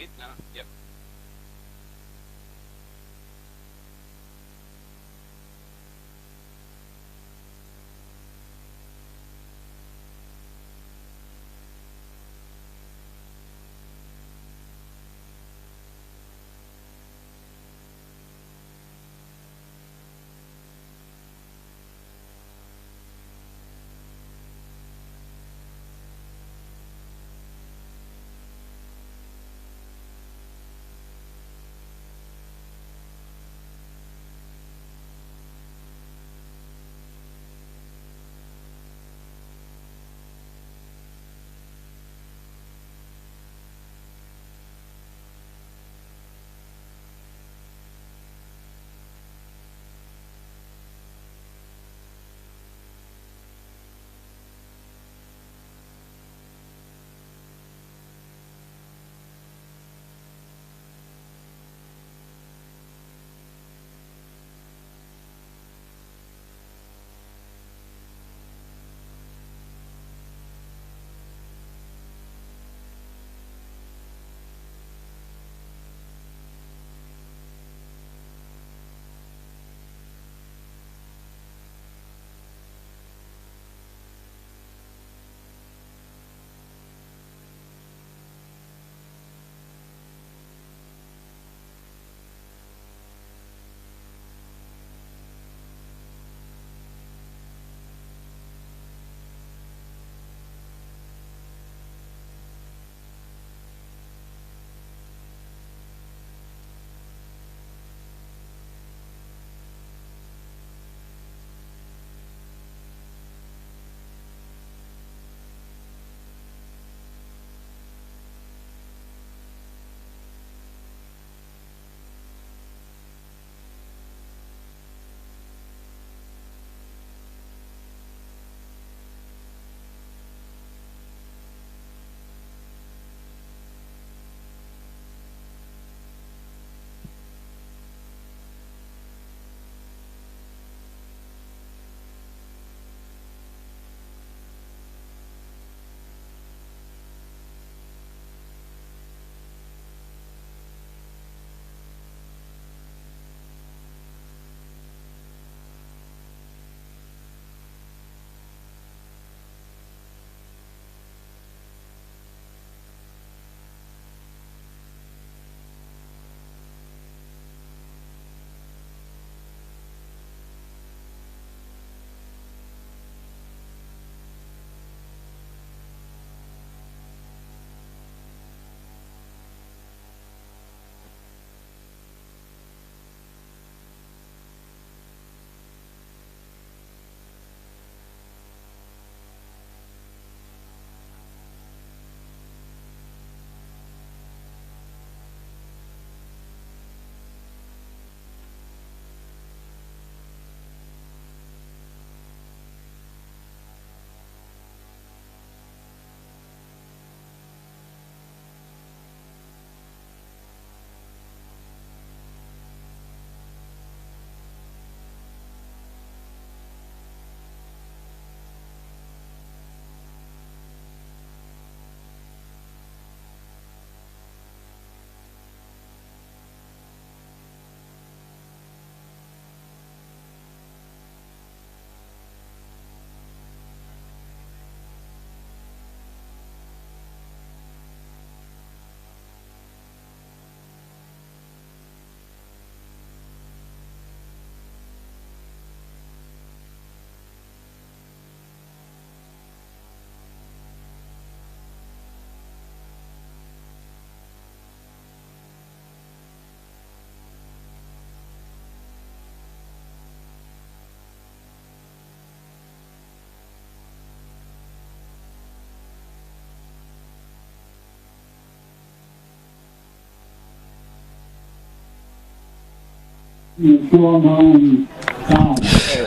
bit. No. Yep.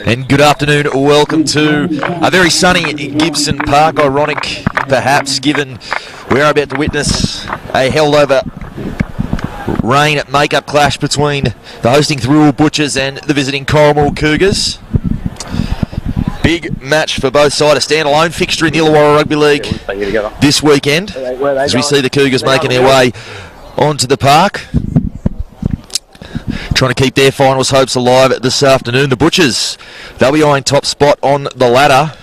And good afternoon, welcome to a very sunny Gibson Park. Ironic, perhaps, given we are about to witness a held-over rain make-up clash between the hosting Thirroul Butchers and the visiting Corrimal Cougars. Big match for both sides, a standalone fixture in the Illawarra Rugby League this weekend, as we see the Cougars making their way onto the park. Trying to keep their finals hopes alive this afternoon. The Butchers, they'll be eyeing top spot on the ladder.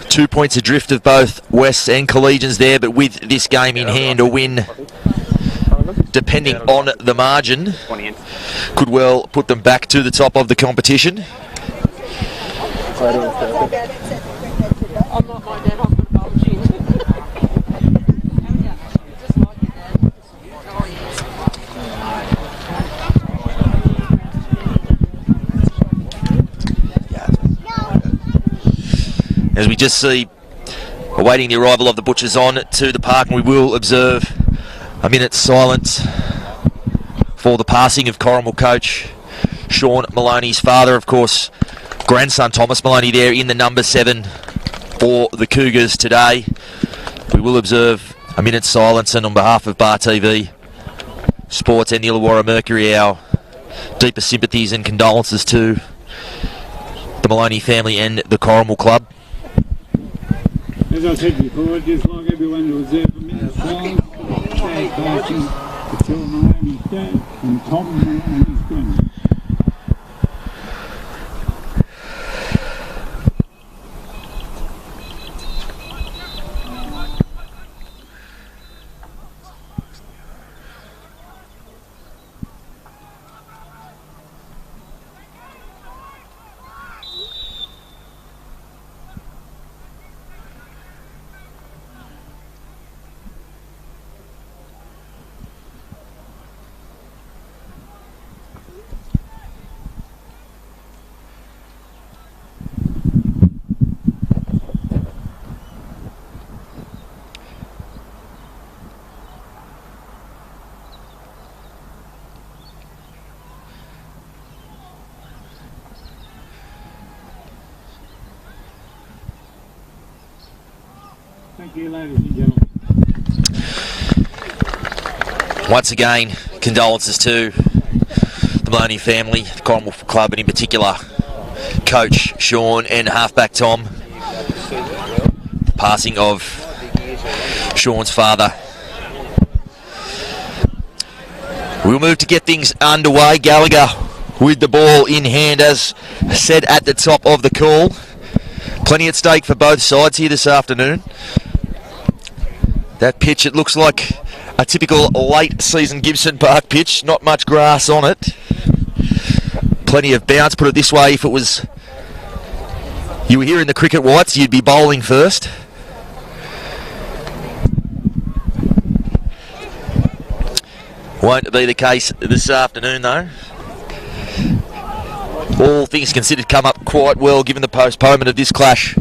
2 points adrift of both Wests and Collegians there, but with this game in hand, a win, depending on the margin, could well put them back to the top of the competition. As we just see, awaiting the arrival of the Butchers on to the park, and we will observe a minute's silence for the passing of Corrimal coach Sean Maloney's father, of course, grandson Thomas Maloney there in the number 7 for the Cougars today. We will observe a minute's silence, and on behalf of Bar TV Sports and the Illawarra Mercury, our deepest sympathies and condolences to the Maloney family and the Corrimal club. As I said before, just like everyone who was there for minutes long, passing to Phil Maloney's dad and Tom Maloney's grandson. Thank you, ladies and gentlemen. Once again, condolences to the Maloney family, the Corrimal club, and in particular, coach Sean and halfback Tom. The passing of Sean's father. We'll move to get things underway. Gallagher with the ball in hand, as said at the top of the call. Plenty at stake for both sides here this afternoon. That pitch, it looks like a typical late season Gibson Park pitch. Not much grass on it. Plenty of bounce. Put it this way, if it was you were here in the cricket whites, you'd be bowling first. Won't be the case this afternoon though. All things considered, come up quite well given the postponement of this clash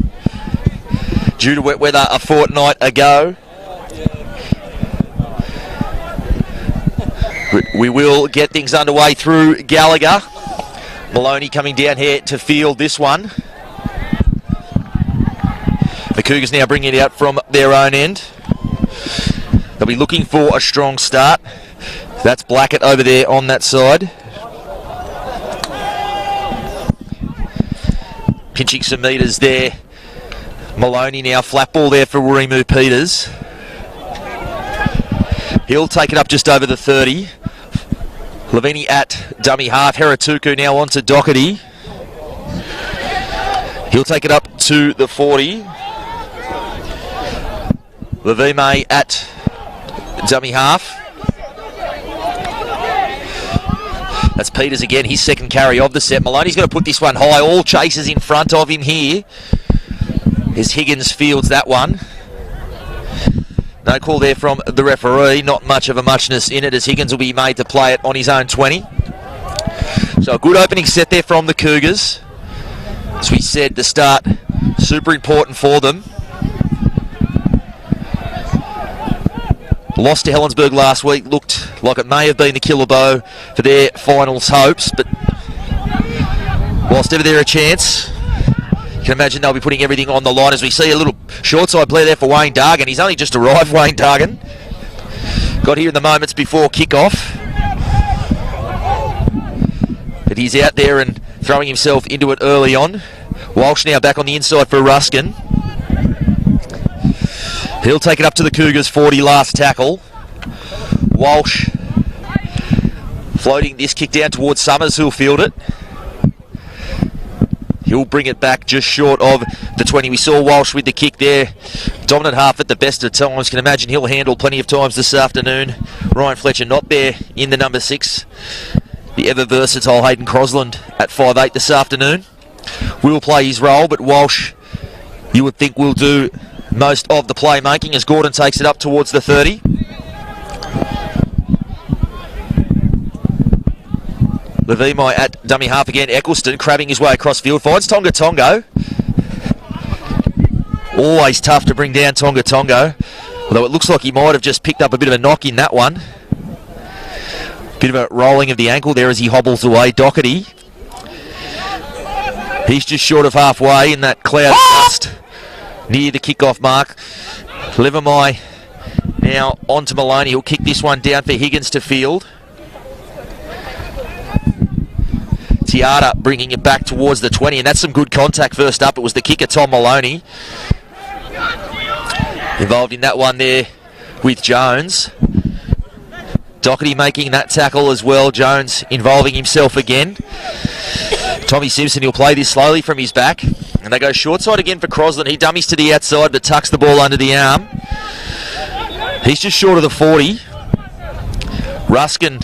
due to wet weather a fortnight ago. We will get things underway through Gallagher. Maloney coming down here to field this one. The Cougars now bringing it out from their own end. They'll be looking for a strong start. That's Blackett over there on that side. Pinching some metres there. Maloney now, flat ball there for Warimu Peters. He'll take it up just over the 30. Lavini at dummy half. Heratuku now on to Doherty. He'll take it up to the 40. Lavime at dummy half. That's Peters again, his second carry of the set. Maloney's going to put this one high. All chasers in front of him here. As Higgins fields that one. No call there from the referee. Not much of a muchness in it, as Higgins will be made to play it on his own 20. So a good opening set there from the Cougars. As we said, the start super important for them. Lost to Helensburgh last week. Looked like it may have been the killer blow for their finals hopes, but whilst ever there a chance, you can imagine they'll be putting everything on the line. As we see a little short side play there for Wayne Dargan. He's only just arrived, Wayne Dargan. Got here in the moments before kick-off. But he's out there and throwing himself into it early on. Walsh now back on the inside for Ruskin. He'll take it up to the Cougars 40, last tackle. Walsh. Floating this kick down towards Summers, who'll field it. He'll bring it back just short of the 20. We saw Walsh with the kick there. Dominant half at the best of times. Can imagine he'll handle plenty of times this afternoon. Ryan Fletcher not there in the number 6. The ever versatile Hayden Crosland at 5'8" this afternoon. Will play his role, but Walsh, you would think, will do most of the playmaking as Gordon takes it up towards the 30. Levimai at dummy half again. Eccleston crabbing his way across field. Finds Tonga Tongo. Always tough to bring down Tonga Tongo. Although it looks like he might have just picked up a bit of a knock in that one. Bit of a rolling of the ankle there as he hobbles away. Doherty. He's just short of halfway in that cloud of dust near the kickoff mark. Levimai now on to Maloney. He'll kick this one down for Higgins to field. Tiata bringing it back towards the 20, and that's some good contact first up. It was the kicker, Tom Maloney, involved in that one there with Jones. Doherty making that tackle as well. Jones involving himself again. Tommy Simpson, he'll play this slowly from his back, and they go short side again for Crosland. He dummies to the outside but tucks the ball under the arm. He's just short of the 40. Ruskin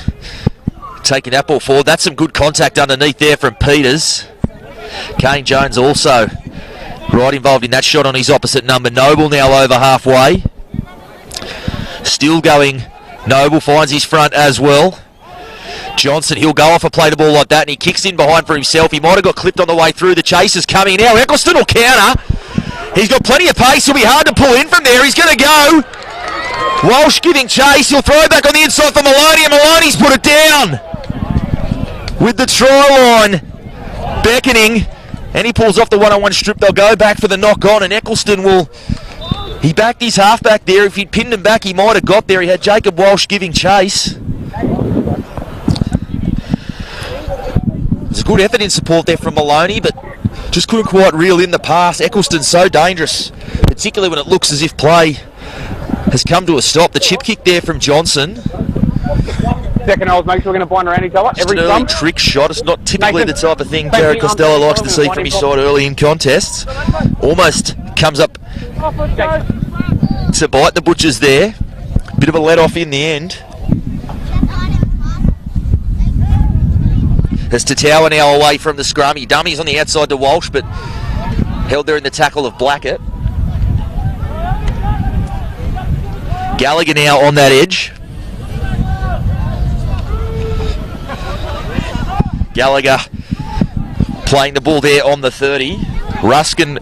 taking that ball forward. That's some good contact underneath there from Peters. Kane Jones also right involved in that shot on his opposite number. Noble now over halfway. Still going. Noble finds his front as well. Johnson, he'll go off and play the ball like that, and he kicks in behind for himself. He might have got clipped on the way through. The chase is coming now. Eccleston will counter. He's got plenty of pace. He'll be hard to pull in from there. He's going to go. Walsh giving chase. He'll throw back on the inside for Maloney, and Maloney's put it down with the try line beckoning, and he pulls off the one-on-one strip. They'll go back for the knock on, and Eccleston will... He backed his halfback there. If he'd pinned him back, he might have got there. He had Jacob Walsh giving chase. There's a good effort in support there from Maloney, but just couldn't quite reel in the pass. Eccleston's so dangerous, particularly when it looks as if play has come to a stop. The chip kick there from Johnson. Second holes, make sure we're going to bind around each other. Just an early trick shot. It's not typically the type of thing Jared Costello likes to see from his side early in contests. Almost comes up to bite the Butchers there. Bit of a let-off in the end. As Tatawa now away from the scrum. He dummies on the outside to Walsh, but held there in the tackle of Blackett. Gallagher now on that edge. Gallagher playing the ball there on the 30. Ruskin,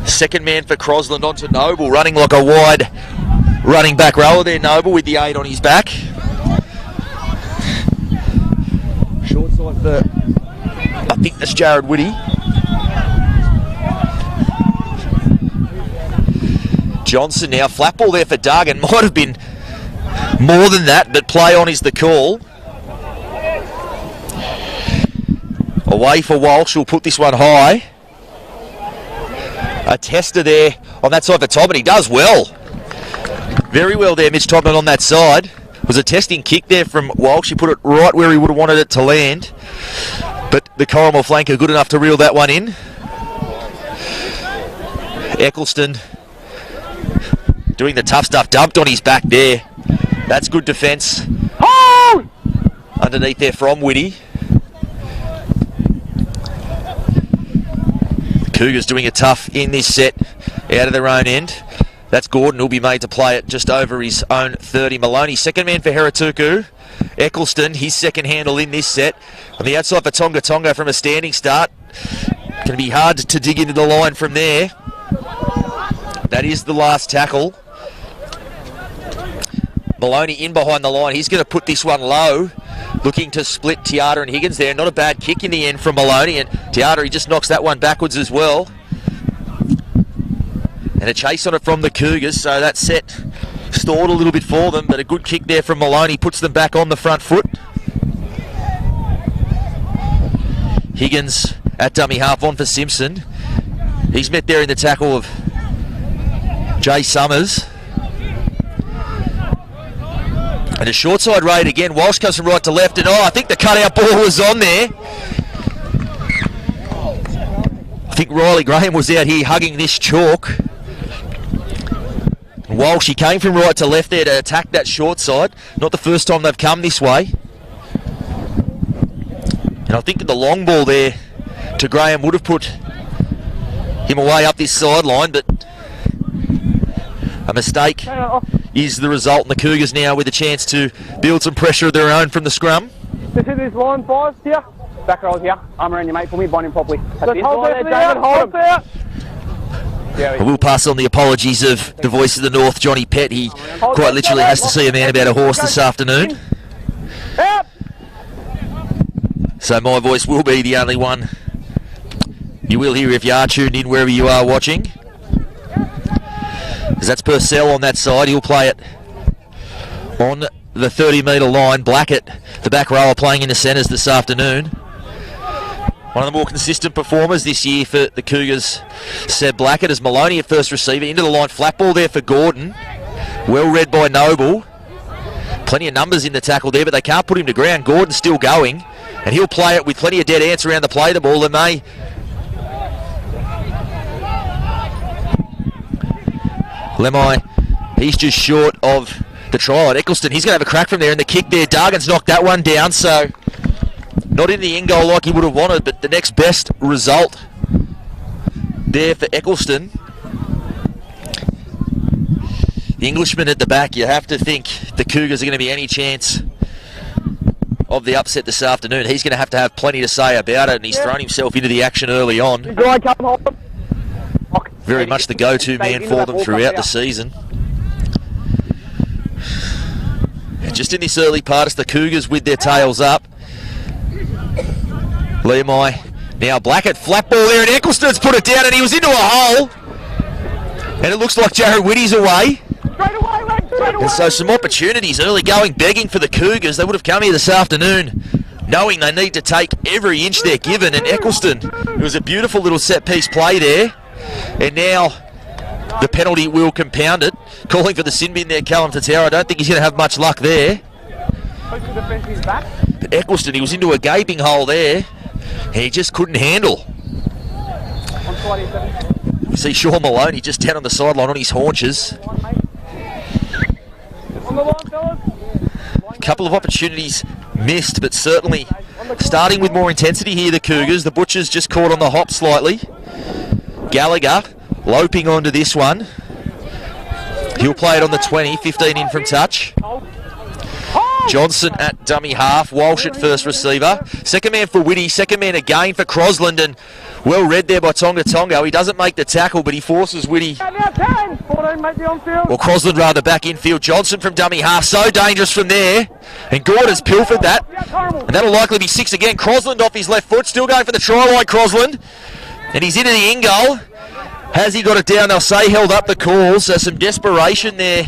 second man for Crosland, onto Noble, running like a wide running back rower there. Noble with the 8 on his back. Short side for, I think that's Jared Whitty. Johnson now, flat ball there for Duggan. Might have been more than that, but play on is the call. Away for Walsh, who'll put this one high. A tester there on that side for Tobin. He does well. Very well there, Mitch Tobin on that side. It was a testing kick there from Walsh. He put it right where he would have wanted it to land. But the Corrimal flanker good enough to reel that one in. Eccleston doing the tough stuff, dumped on his back there. That's good defence. Oh! Underneath there from Whitty. Cougars doing it tough in this set out of their own end. That's Gordon who'll be made to play it just over his own 30. Maloney, second man for Herituku. Eccleston, his second handle in this set. On the outside for Tonga Tonga from a standing start. Going to be hard to dig into the line from there. That is the last tackle. Maloney in behind the line. He's going to put this one low. Looking to split Tiata and Higgins there. Not a bad kick in the end from Maloney. And Tiata, he just knocks that one backwards as well. And a chase on it from the Cougars. So that set stalled a little bit for them. But a good kick there from Maloney puts them back on the front foot. Higgins at dummy half on for Simpson. He's met there in the tackle of Jay Summers. And a short side raid again. Walsh comes from right to left, and I think the cutout ball was on there. I think Riley Graham was out here hugging this chalk. Walsh, he came from right to left there to attack that short side. Not the first time they've come this way. And I think that the long ball there to Graham would have put him away up this sideline, but a mistake is the result, and the Cougars now with a chance to build some pressure of their own from the scrum. This is this line, boys, here. Back rows here. Arm around your mate for me, bind him properly. That's Hold there. I will pass on the apologies of the voice of the North, Johnny Pett. He quite literally has to see a man about a horse this afternoon. So my voice will be the only one you will hear if you are tuned in wherever you are watching. Because that's Purcell on that side. He'll play it on the 30-metre line. Blackett, the back rower, playing in the centres this afternoon. One of the more consistent performers this year for the Cougars, Seb Blackett, as Maloney at first receiver. Into the line, flat ball there for Gordon. Well read by Noble. Plenty of numbers in the tackle there, but they can't put him to ground. Gordon's still going, and he'll play it with plenty of dead ants around the play the ball. Lemay. He's just short of the try. Eccleston, he's going to have a crack from there, and the kick there. Dargan's knocked that one down, so not in the end goal like he would have wanted, but the next best result there for Eccleston. The Englishman at the back, you have to think the Cougars are going to be any chance of the upset this afternoon. He's going to have plenty to say about it, and he's thrown himself into the action early on. Very much the go-to man for them throughout the season. And just in this early part, it's the Cougars with their tails up. Lemay. Now Blackett, flat ball there, and Eccleston's put it down, and he was into a hole. And it looks like Jared Whitty's away. And so some opportunities early going, begging for the Cougars. They would have come here this afternoon knowing they need to take every inch they're given. And Eccleston, it was a beautiful little set-piece play there. And now the penalty will compound it. Calling for the sin bin there, Callum Thirroul. I don't think he's going to have much luck there. But Eccleston, he was into a gaping hole there. And he just couldn't handle. You see Sean Maloney just down on the sideline on his haunches. A couple of opportunities missed, but certainly starting with more intensity here, the Cougars. The Butchers just caught on the hop slightly. Gallagher loping onto this one. He'll play it on the 20, 15 in from touch. Johnson at dummy half, Walsh at first receiver. Second man for Whitty, second man again for Crosland, and well read there by Tonga Tongo. He doesn't make the tackle, but he forces Whitty, or Crosland rather, back infield. Johnson from dummy half, so dangerous from there. And Gordon's pilfered that, and that'll likely be 6 again. Crosland off his left foot, still going for the try line, Crosland. And he's into the in goal. Has he got it down? They'll say held up the call, so some desperation there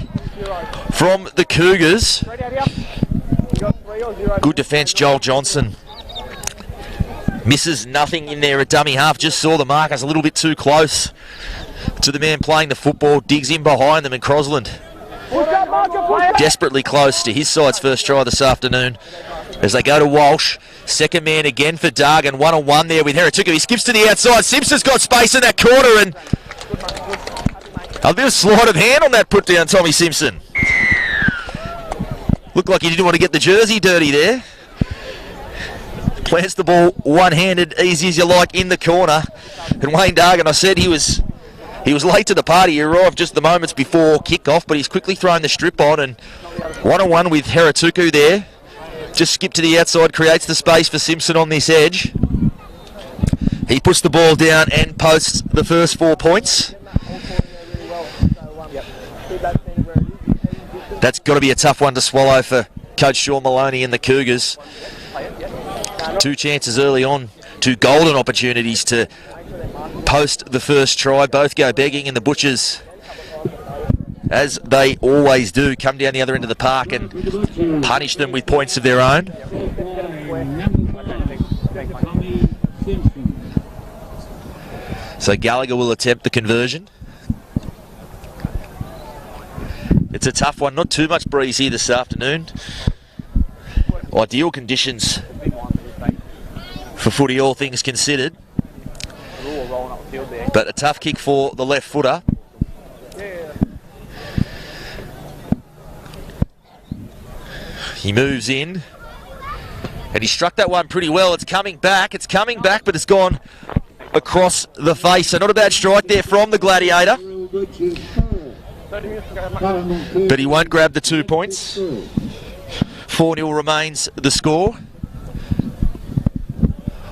from the Cougars. Good defence, Joel Johnson. Misses nothing in there at dummy half. Just saw the markers a little bit too close to the man playing the football. Digs in behind them, and Crosland desperately close to his side's first try this afternoon. As they go to Walsh. Second man again for Dargan. One-on-one there with Heratuku. He skips to the outside. Simpson's got space in that corner, and a bit of sleight of hand on that put down, Tommy Simpson. Looked like he didn't want to get the jersey dirty there. Plants the ball one-handed, easy as you like, in the corner. And Wayne Dargan, I said he was late to the party. He arrived just the moments before kick-off, but he's quickly thrown the strip on, and one-on-one with Heratuku there. Just skip to the outside, creates the space for Simpson on this edge. He puts the ball down and posts the first 4 points. That's got to be a tough one to swallow for Coach Sean Maloney and the Cougars. 2 chances early on, 2 golden opportunities to post the first try. Both go begging, and the Butchers, as they always do, come down the other end of the park and punish them with points of their own. So Gallagher will attempt the conversion. It's a tough one. Not too much breeze here this afternoon. Ideal conditions for footy, all things considered. But a tough kick for the left footer. He moves in. And he struck that one pretty well. It's coming back, but it's gone across the face. So not a bad strike there from the Gladiator. But he won't grab the 2 points. 4-0 remains the score.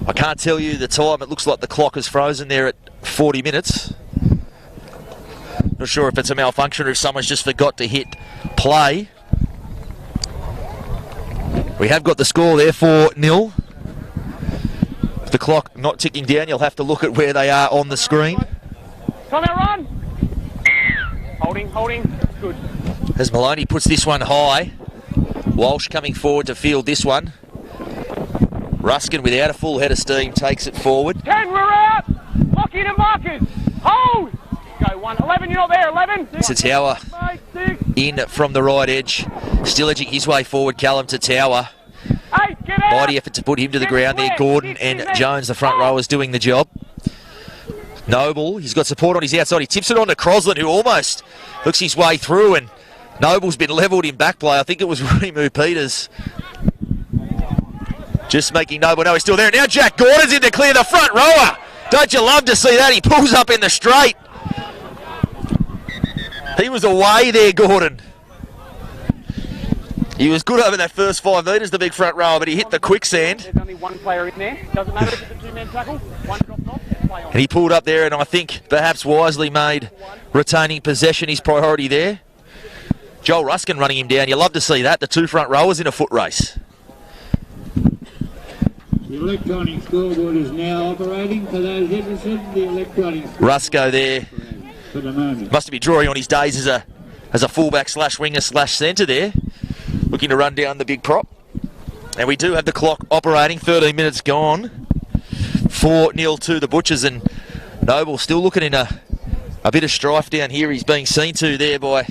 I can't tell you the time. It looks like the clock is frozen there at 40 minutes. Not sure if it's a malfunction or if someone's just forgot to hit play. We have got the score there, 4-0. If the clock not ticking down, you'll have to look at where they are on the screen. Come out, run! Holding, good. As Maloney puts this one high, Walsh coming forward to field this one. Ruskin, without a full head of steam, takes it forward. 10, we're out! Lock in and markers! Hold! Go 1, 11, you're not there, 11! Tower in from the right edge. Still edging his way forward, Callum Tower. 8, get out! Mighty effort to put him to the ground there. Gordon and Jones, the front rowers, doing the job. Noble, he's got support on his outside. He tips it on to Crosland, who almost looks his way through, and Noble's been levelled in back play. I think it was Rimu Peters. Just making Noble know he's still there. Now Jack Gordon's in to clear the front rower. Don't you love to see that? He pulls up in the straight. He was away there, Gordon. He was good over that first 5 metres, the big front rower, but he hit the quicksand. There's only one player in there. Doesn't matter if it's a two-man tackle. One dropped off, play on. And he pulled up there, and I think perhaps wisely made retaining possession his priority there. Joel Ruskin running him down. You love to see that. The 2 front rowers in a foot race. The electronic scoreboard is now operating for those interested. The electronic Rusco there. For the moment. Must be drawing on his days as a fullback slash winger slash centre there. Looking to run down the big prop. And we do have the clock operating. 13 minutes gone. 4-0 to the Butchers, and Noble still looking in a bit of strife down here. He's being seen to there by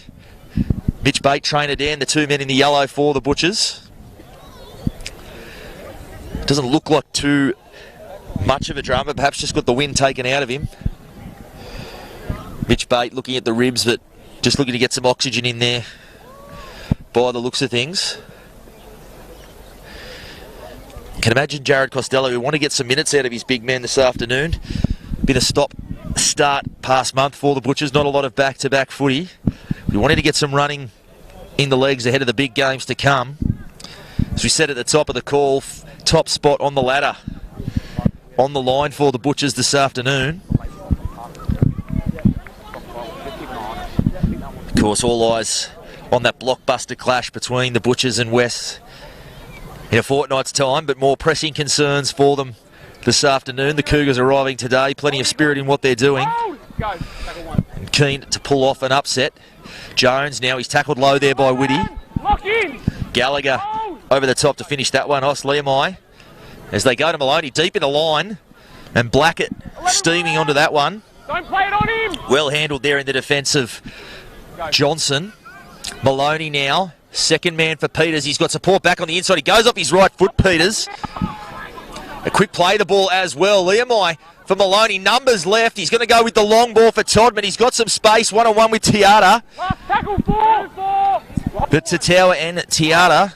Mitch Bate, trainer Dan, the 2 men in the yellow for the Butchers. Doesn't look like too much of a drama. Perhaps just got the wind taken out of him. Mitch Bate looking at the ribs, but just looking to get some oxygen in there by the looks of things. Can imagine Jared Costello, who want to get some minutes out of his big man this afternoon. Been a stop-start past month for the Butchers. Not a lot of back-to-back footy. We wanted to get some running in the legs ahead of the big games to come. As we said at the top of the call, top spot on the ladder on the line for the Butchers this afternoon. Of course, all eyes on that blockbuster clash between the Butchers and West in a fortnight's time, but more pressing concerns for them this afternoon. The Cougars arriving today, plenty of spirit in what they're doing, and keen to pull off an upset. Jones now, he's tackled low there by Whitty. Gallagher over the top to finish that one. Os Liamai as they go to Maloney deep in the line, and Blackett steaming onto that one. Don't play it on him. Well handled there in the defence of Johnson. Maloney now, second man for Peters. He's got support back on the inside. He goes up his right foot, Peters. A quick play the ball as well. Liamai for Maloney. Numbers left. He's going to go with the long ball for Todman. He's got some space, one-on-one with Tiata. Tackle 4. But Tatawa and Tiata,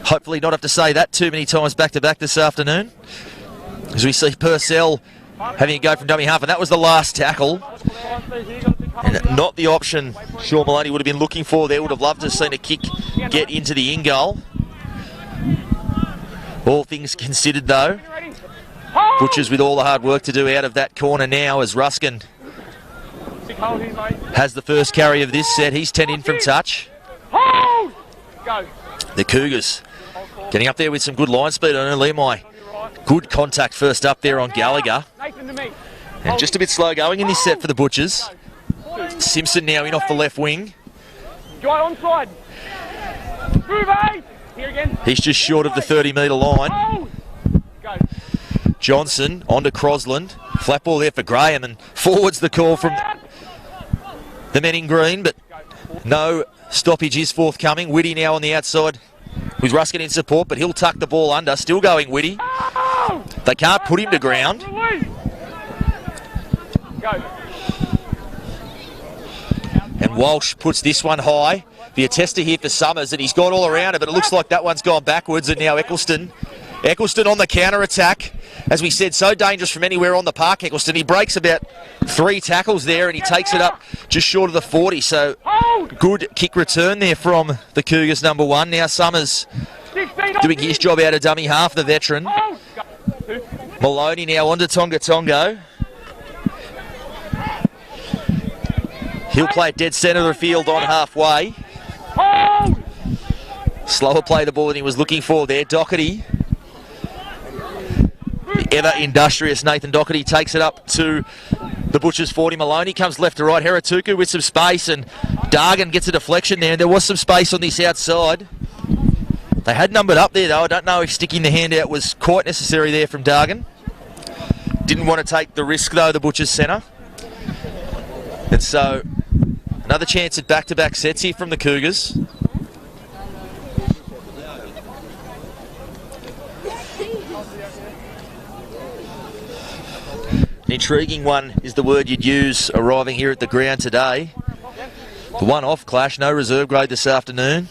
hopefully not have to say that too many times back-to-back this afternoon. As we see Purcell having a go from dummy half, and that was the last tackle. And not the option Sean Maloney would have been looking for there. Would have loved to have seen a kick get into the in-goal. All things considered, though, Butchers with all the hard work to do out of that corner now as Ruskin has the first carry of this set. He's 10 in from touch. The Cougars getting up there with some good line speed on Liamai. Good contact first up there on Gallagher. And just a bit slow going in this set for the Butchers. Simpson now in off the left wing. He's just short of the 30-metre line. Johnson onto Crosland. Flat ball there for Graham, and forwards the call from the men in green, but No stoppage is forthcoming. Whitty now on the outside with Ruskin in support, but he'll tuck the ball under. Still going Whitty. They can't put him to ground. And Walsh puts this one high. Be a tester here for Summers, and he's gone all around it, but it looks like that one's gone backwards, and now Eccleston on the counter-attack. As we said, so dangerous from anywhere on the park, Eccleston. He breaks about 3 tackles there, and he takes it up just short of the 40. So good kick return there from the Cougars number 1. Now Summers doing his job out of dummy half, the veteran. Maloney now on to Tonga Tongo. He'll play it dead centre of the field on halfway. Slower play the ball than he was looking for there. Doherty. The ever industrious Nathan Doherty takes it up to the Butchers 40. Maloney comes left to right. Heratuku with some space, and Dargan gets a deflection there. There was some space on this outside. They had numbered up there though. I don't know if sticking the hand out was quite necessary there from Dargan. Didn't want to take the risk though, the Butchers centre. And so another chance at back-to-back sets here from the Cougars. An intriguing one is the word you'd use arriving here at the ground today. The one-off clash, no reserve grade this afternoon.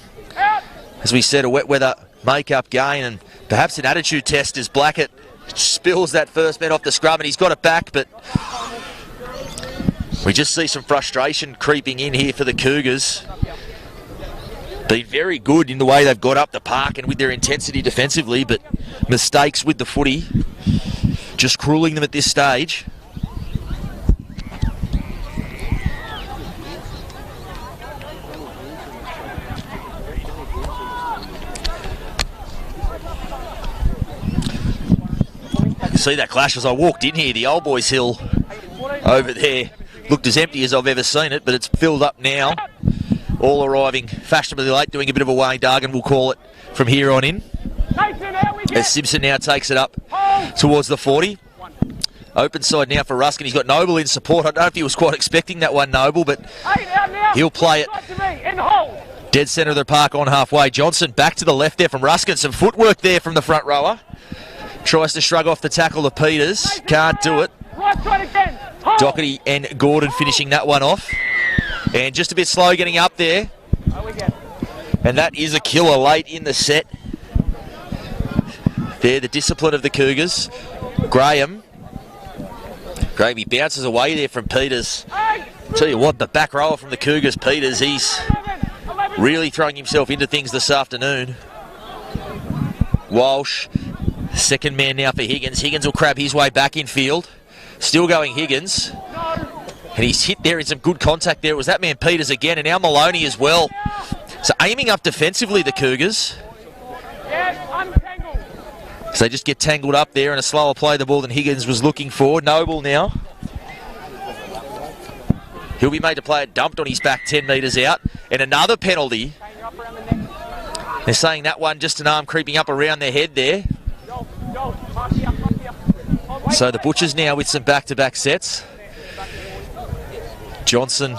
As we said, a wet weather make-up gain, and perhaps an attitude test as Blackett spills that first man off the scrum, and he's got it back, but we just see some frustration creeping in here for the Cougars. Been very good in the way they've got up the park and with their intensity defensively, but mistakes with the footy just cruelling them at this stage. You can see that clash as I walked in here. The Old Boys Hill over there looked as empty as I've ever seen it, but it's filled up now. All arriving fashionably late, doing a bit of a Wayne Dargan, we'll call it, from here on in. As Simpson now takes it up towards the 40. Open side now for Ruskin. He's got Noble in support. I don't know if he was quite expecting that one, Noble, but he'll play it dead centre of the park on halfway. Johnson back to the left there from Ruskin. Some footwork there from the front rower. Tries to shrug off the tackle of Peters. Can't do it. Doherty and Gordon finishing that one off. And just a bit slow getting up there. And that is a killer late in the set. There, the discipline of the Cougars. Graham. He bounces away there from Peters. Tell you what, the back rower from the Cougars, Peters, he's really throwing himself into things this afternoon. Walsh, second man now for Higgins. Higgins will crab his way back in field. Still going Higgins. And he's hit there in some good contact there. It was that man Peters again, and now Maloney as well. So aiming up defensively, the Cougars. So they just get tangled up there, and a slower play the ball than Higgins was looking for. Noble now. He'll be made to play it dumped on his back 10 metres out. And another penalty. They're saying that one just an arm creeping up around their head there. So the Butchers now with some back-to-back sets. Johnson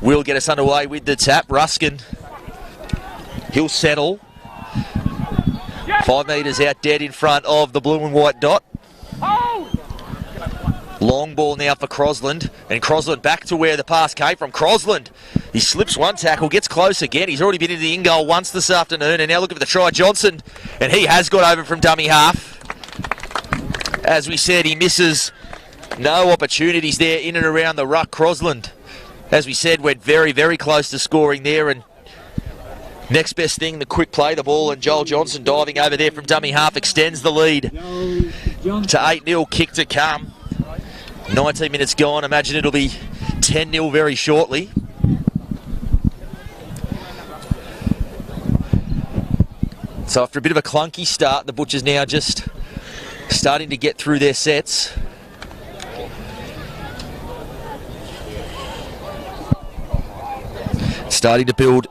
will get us underway with the tap. Ruskin, he'll settle. 5 metres out dead in front of the blue and white dot. Long ball now for Crosland, and Crosland back to where the pass came from. Crosland, he slips one tackle, gets close again. He's already been in the in-goal once this afternoon, and now looking for the try. Johnson, and he has got over from dummy half. As we said, he misses no opportunities there in and around the ruck. Crosland, as we said, went very, very close to scoring there, and next best thing, the quick play, the ball, and Joel Johnson diving over there from dummy half extends the lead to 8-0, kick to come. 19 minutes gone. Imagine it'll be 10-0 very shortly. So after a bit of a clunky start, the Butchers now just starting to get through their sets. Starting to build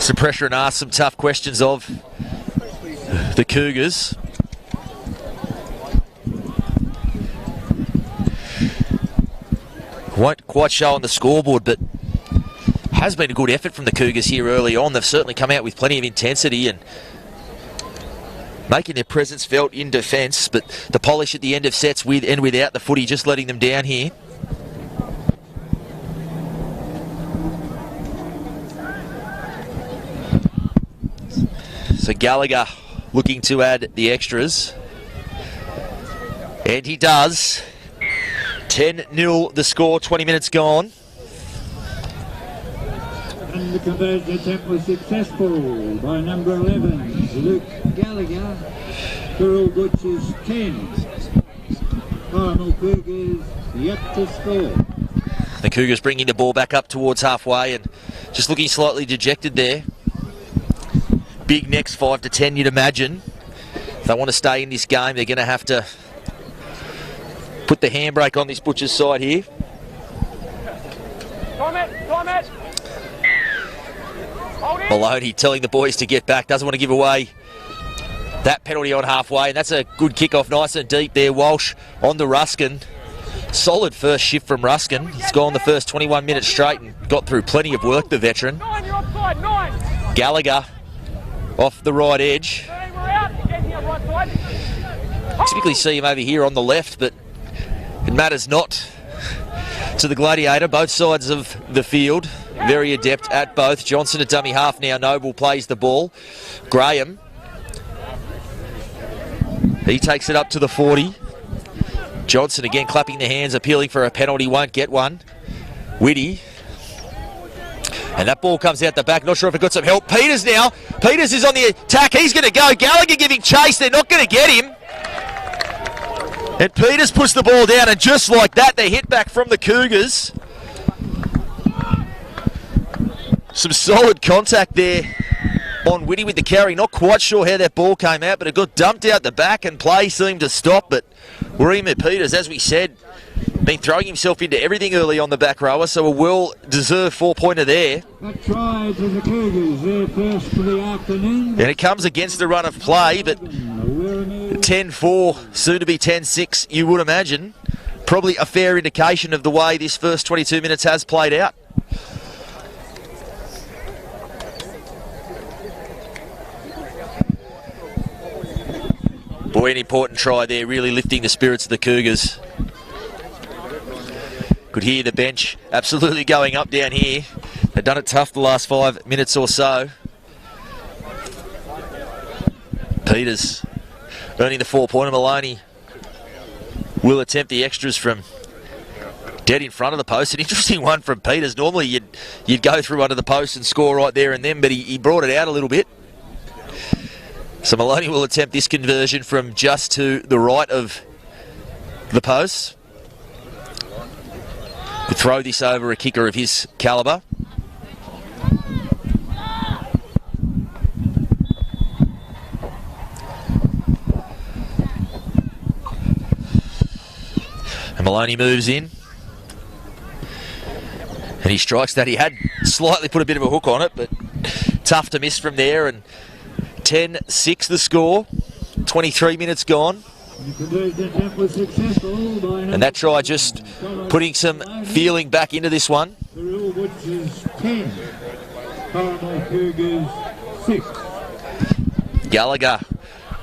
some pressure and ask some tough questions of the Cougars. Won't quite show on the scoreboard, but has been a good effort from the Cougars here early on. They've certainly come out with plenty of intensity and making their presence felt in defence, but the polish at the end of sets with and without the footy just letting them down here. So Gallagher looking to add the extras. And he does. 10-0 the score, 20 minutes gone. And the conversion attempt was successful by number 11, Luke Gallagher. Thirroul Butchers 10. Corrimal Cougars yet to score. The Cougars bringing the ball back up towards halfway and just looking slightly dejected there. Big next 5 to 10, you'd imagine. If they want to stay in this game, they're going to have to put the handbrake on this Butchers side here. Time it. Hold it. Maloney telling the boys to get back, doesn't want to give away that penalty on halfway, and that's a good kick-off, nice and deep there. Walsh on the Ruskin. Solid first shift from Ruskin. He's gone the first 21 minutes straight and got through plenty of work, the veteran. 9, you're offside, 9. Gallagher off the right edge. 13, we're out. Getting out right side. Typically see him over here on the left, but it matters not to the Gladiator. Both sides of the field, very adept at both. Johnson at dummy half now. Noble plays the ball. Graham, he takes it up to the 40. Johnson again clapping the hands, appealing for a penalty, won't get one. Whitty. And that ball comes out the back. Not sure if it got some help. Peters now. Peters is on the attack. He's going to go. Gallagher giving chase. They're not going to get him. And Peters puts the ball down, and just like that, they hit back from the Cougars. Some solid contact there on Whitty with the carry. Not quite sure how that ball came out, but it got dumped out the back and play seemed to stop. But Warima Peters, as we said, been throwing himself into everything early on the back rower, so a well-deserved 4-pointer there. That try to the Cougars, their first for the afternoon. And it comes against the run of play, but 10-4, soon to be 10-6, you would imagine. Probably a fair indication of the way this first 22 minutes has played out. Boy, an important try there, really lifting the spirits of the Cougars. Could hear the bench absolutely going up down here. They've done it tough the last 5 minutes or so. Peters earning the 4-pointer. Maloney will attempt the extras from dead in front of the post. An interesting one from Peters. Normally you'd go through under the post and score right there and then, but he brought it out a little bit. So Maloney will attempt this conversion from just to the right of the post. Could throw this over a kicker of his calibre. And Maloney moves in. And he strikes that. He had slightly put a bit of a hook on it, but tough to miss from there. And 10-6 the score. 23 minutes gone. And that try just putting some feeling back into this one. Thirroul Butchers 10, Corrimal Cougars 6. Gallagher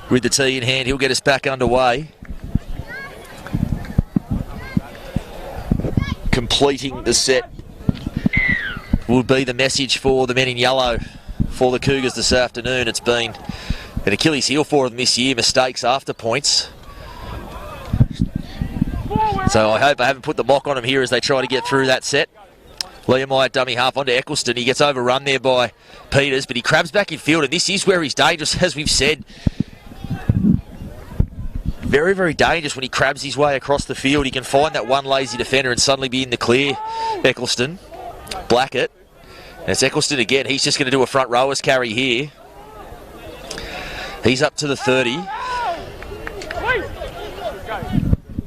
with the tee in hand. He'll get us back underway. Completing the set will be the message for the men in yellow for the Cougars this afternoon. It's been an Achilles heel for them this year. Mistakes after points. So I hope I haven't put the mock on them here as they try to get through that set. Liam Wyatt dummy half onto Eccleston. He gets overrun there by Peters, but he crabs back in field, and this is where he's dangerous, as we've said. Very, very dangerous when he crabs his way across the field. He can find that one lazy defender and suddenly be in the clear. Eccleston. Blackett. And it's Eccleston again. He's just going to do a front rowers carry here. He's up to the 30.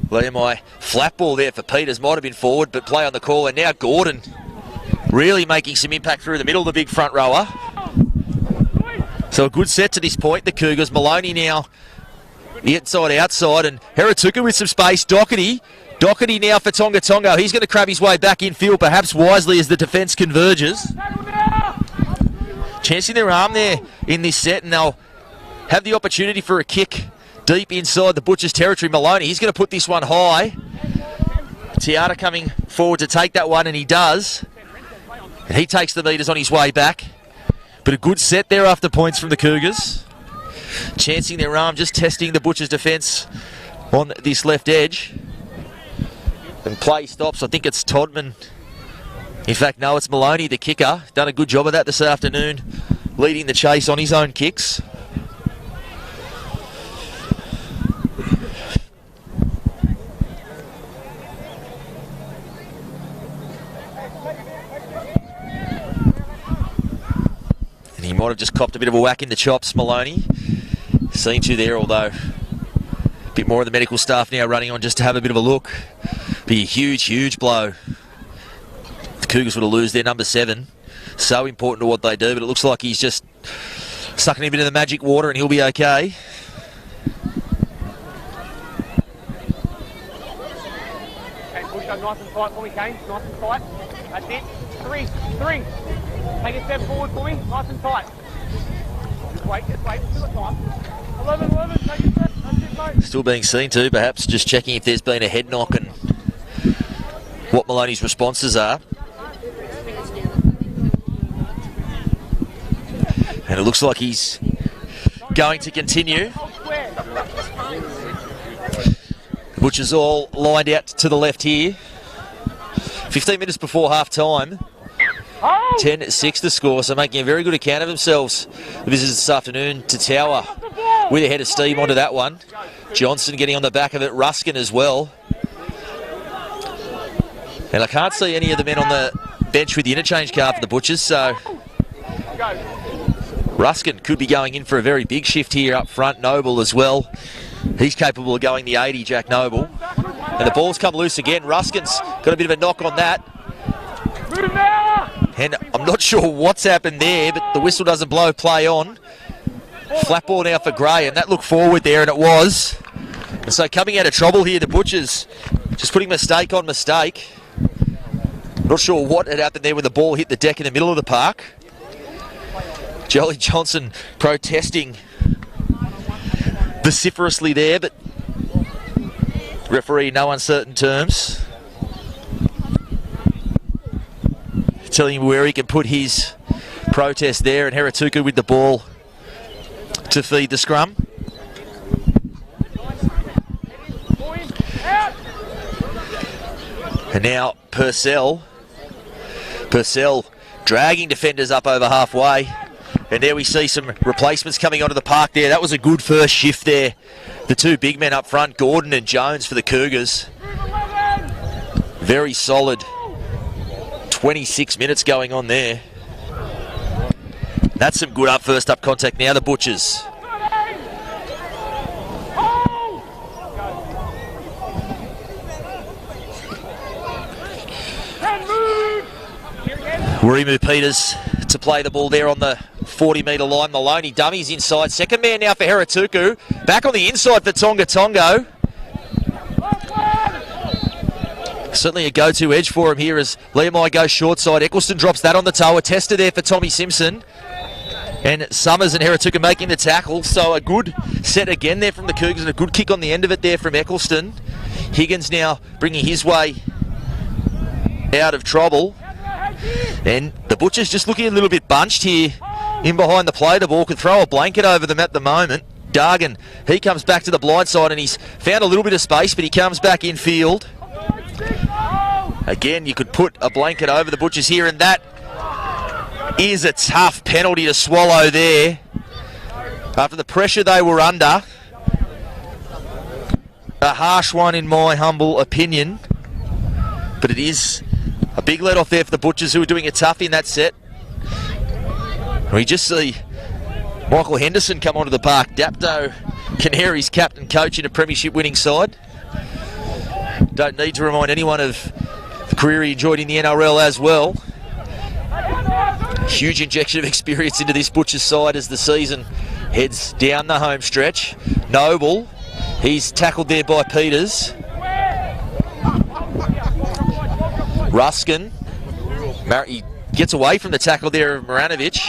Liamai, flat ball there for Peters, might have been forward, but play on the call. And now Gordon really making some impact through the middle of the big front rower. So a good set to this point, the Cougars. Maloney now the inside outside, and Heratuka with some space. Doherty Doherty now for Tonga Tonga. He's going to crab his way back infield, perhaps wisely as the defence converges. Chancing their arm there in this set, and they'll have the opportunity for a kick deep inside the Butchers' territory. Maloney, he's going to put this one high. Tiata coming forward to take that one, and he does. And he takes the meters on his way back. But a good set there after points from the Cougars. Chancing their arm, just testing the Butchers' defence on this left edge. And play stops. I think it's Todman. In fact, no, it's Maloney, the kicker. Done a good job of that this afternoon, leading the chase on his own kicks. And he might have just copped a bit of a whack in the chops, Maloney. Seemed to there, although a bit more of the medical staff now running on just to have a bit of a look. Be a huge, huge blow. The Cougars would have lose their number 7. So important to what they do, but it looks like he's just sucking a bit of the magic water and he'll be okay. Okay, push up nice and tight for me, Kane. Nice and tight. That's it. 3. Take a step forward for me. Nice and tight. Just wait. Still got time. 11, take a step. That's it, mate. Still being seen to, perhaps just checking if there's been a head knock and what Maloney's responses are. And it looks like he's going to continue. Butchers all lined out to the left here. 15 minutes before half time. 10-6 the score, so making a very good account of themselves. The visitors this afternoon to Tower with a head of steam onto that one. Johnson getting on the back of it, Ruskin as well. And I can't see any of the men on the bench with the interchange card for the Butchers, so Ruskin could be going in for a very big shift here up front. Noble as well. He's capable of going the 80, Jack Noble. And the ball's come loose again. Ruskin's got a bit of a knock on that. And I'm not sure what's happened there, but the whistle doesn't blow, play on. Flat ball now for Gray, and that looked forward there, and it was. And so coming out of trouble here, the Butchers just putting mistake on mistake. Not sure what had happened there when the ball hit the deck in the middle of the park. Jolie Johnson protesting vociferously there, but referee no uncertain terms. Telling him where he can put his protest there, and Heratuku with the ball to feed the scrum. And now Purcell dragging defenders up over halfway. And there we see some replacements coming onto the park there. That was a good first shift there. The two big men up front, Gordon and Jones for the Cougars. Very solid. 26 minutes going on there. That's some good first up contact now, the Butchers. Warimu Peters to play the ball there on the 40-metre line. Maloney dummies inside. Second man now for Heratuku. Back on the inside for Tonga Tongo. Certainly a go-to edge for him here as Leomai goes short side. Eccleston drops that on the toe. A tester there for Tommy Simpson. And Summers and Heratuku making the tackle. So a good set again there from the Cougars and a good kick on the end of it there from Eccleston. Higgins now bringing his way out of trouble. And the Butchers just looking a little bit bunched here in behind the play. The ball could throw a blanket over them at the moment. Dargan, he comes back to the blind side and he's found a little bit of space, but he comes back in field. Again, you could put a blanket over the Butchers here, and that is a tough penalty to swallow there. After the pressure they were under. A harsh one in my humble opinion. But it is a big let off there for the Butchers, who are doing it tough in that set. We just see Michael Henderson come onto the park. Dapto Canary's captain coach in a premiership winning side. Don't need to remind anyone of the career he enjoyed in the NRL as well. Huge injection of experience into this Butchers side as the season heads down the home stretch. Noble, he's tackled there by Peters. Ruskin. He gets away from the tackle there of Maranovic.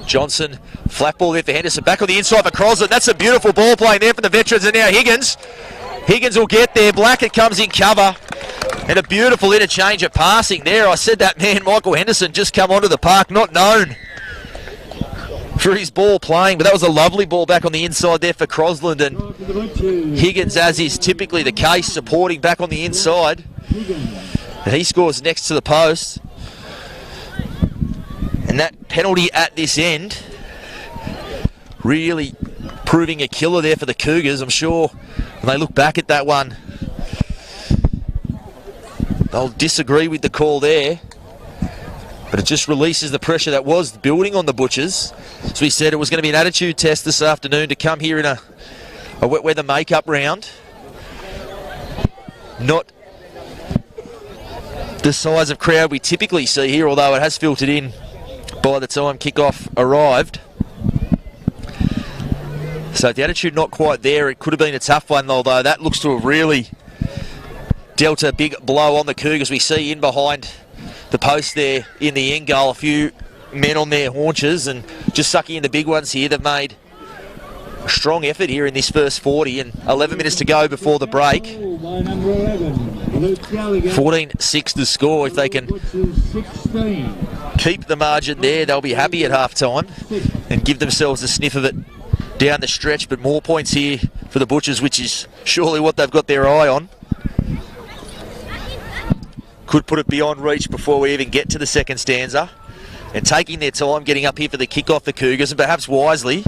Johnson, flat ball there for Henderson. Back on the inside for Crosland. That's a beautiful ball playing there for the veterans. And now Higgins. Higgins will get there. Blackett comes in cover. And a beautiful interchange of passing there. I said that man, Michael Henderson, just come onto the park, not known for his ball playing. But that was a lovely ball back on the inside there for Crosland. And Higgins, as is typically the case, supporting back on the inside. And he scores next to the post. And that penalty at this end really proving a killer there for the Cougars. I'm sure when they look back at that one, they'll disagree with the call there. But it just releases the pressure that was building on the Butchers. As we said, it was going to be an attitude test this afternoon to come here in a wet weather make-up round. Not the size of crowd we typically see here, although it has filtered in by the time kick-off arrived. So the attitude not quite there. It could have been a tough one, although that looks to have really dealt a big blow on the Cougars. We see in behind the post there in the end goal a few men on their haunches and just sucking in the big ones here. They've made a strong effort here in this first 40 and 11 minutes to go before the break. 14-6 the score. If they can keep the margin there, they'll be happy at half-time and give themselves a sniff of it down the stretch. But more points here for the Butchers, which is surely what they've got their eye on. Could put it beyond reach before we even get to the second stanza. And taking their time getting up here for the kick-off, the Cougars, and perhaps wisely.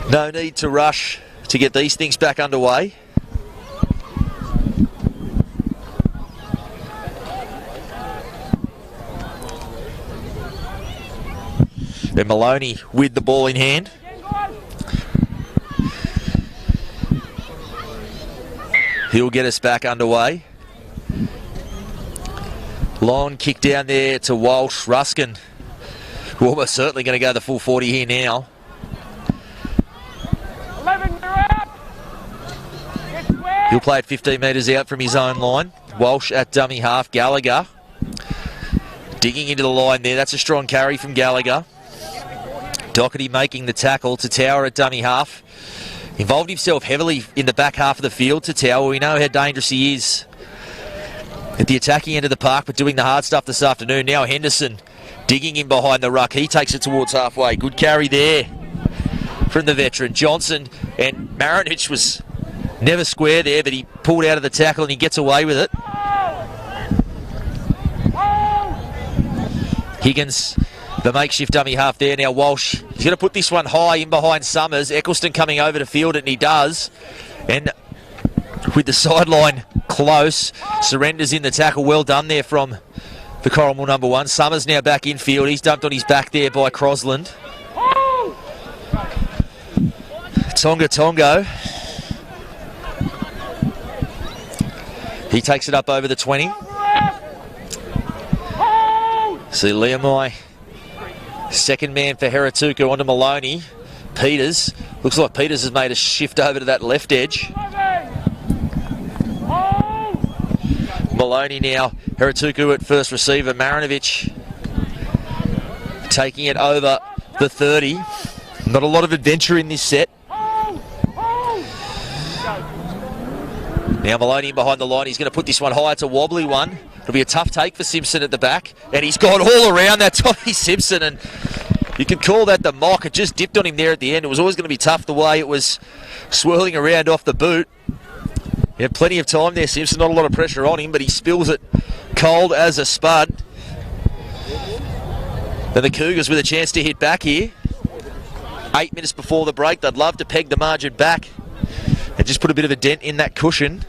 No need to rush to get these things back underway. And Maloney with the ball in hand. He'll get us back underway. Long kick down there to Walsh. Ruskin, who almost certainly going to go the full 40 here now. 11, you're out. He'll play it 15 metres out from his own line. Walsh at dummy half. Gallagher digging into the line there. That's a strong carry from Gallagher. Doherty making the tackle to Tower at dummy half. Involved himself heavily in the back half of the field to Tower. We know how dangerous he is at the attacking end of the park, but doing the hard stuff this afternoon. Now Henderson digging in behind the ruck. He takes it towards halfway. Good carry there from the veteran. Johnson, and Maranovic was never square there, but he pulled out of the tackle and he gets away with it. Higgins, the makeshift dummy half there. Now Walsh, he's going to put this one high in behind Summers. Eccleston coming over to field it, and he does. And with the sideline close, surrenders in the tackle. Well done there from the Corrimal number 1. Summers now back in field. He's dumped on his back there by Crosland. Tongo. He takes it up over the 20. See Liamai, second man for Heratuku onto Maloney. Peters, looks like Peters has made a shift over to that left edge. Maloney now, Heratuku at first receiver. Maranovic taking it over the 30. Not a lot of adventure in this set. Now Maloney in behind the line. He's going to put this one high. It's a wobbly one. It'll be a tough take for Simpson at the back. And he's gone all around that Tommy Simpson. And you could call that the mock. It just dipped on him there at the end. It was always going to be tough the way it was swirling around off the boot. He had plenty of time there, Simpson. Not a lot of pressure on him, but he spills it cold as a spud. And the Cougars with a chance to hit back here. 8 minutes before the break. They'd love to peg the margin back and just put a bit of a dent in that cushion.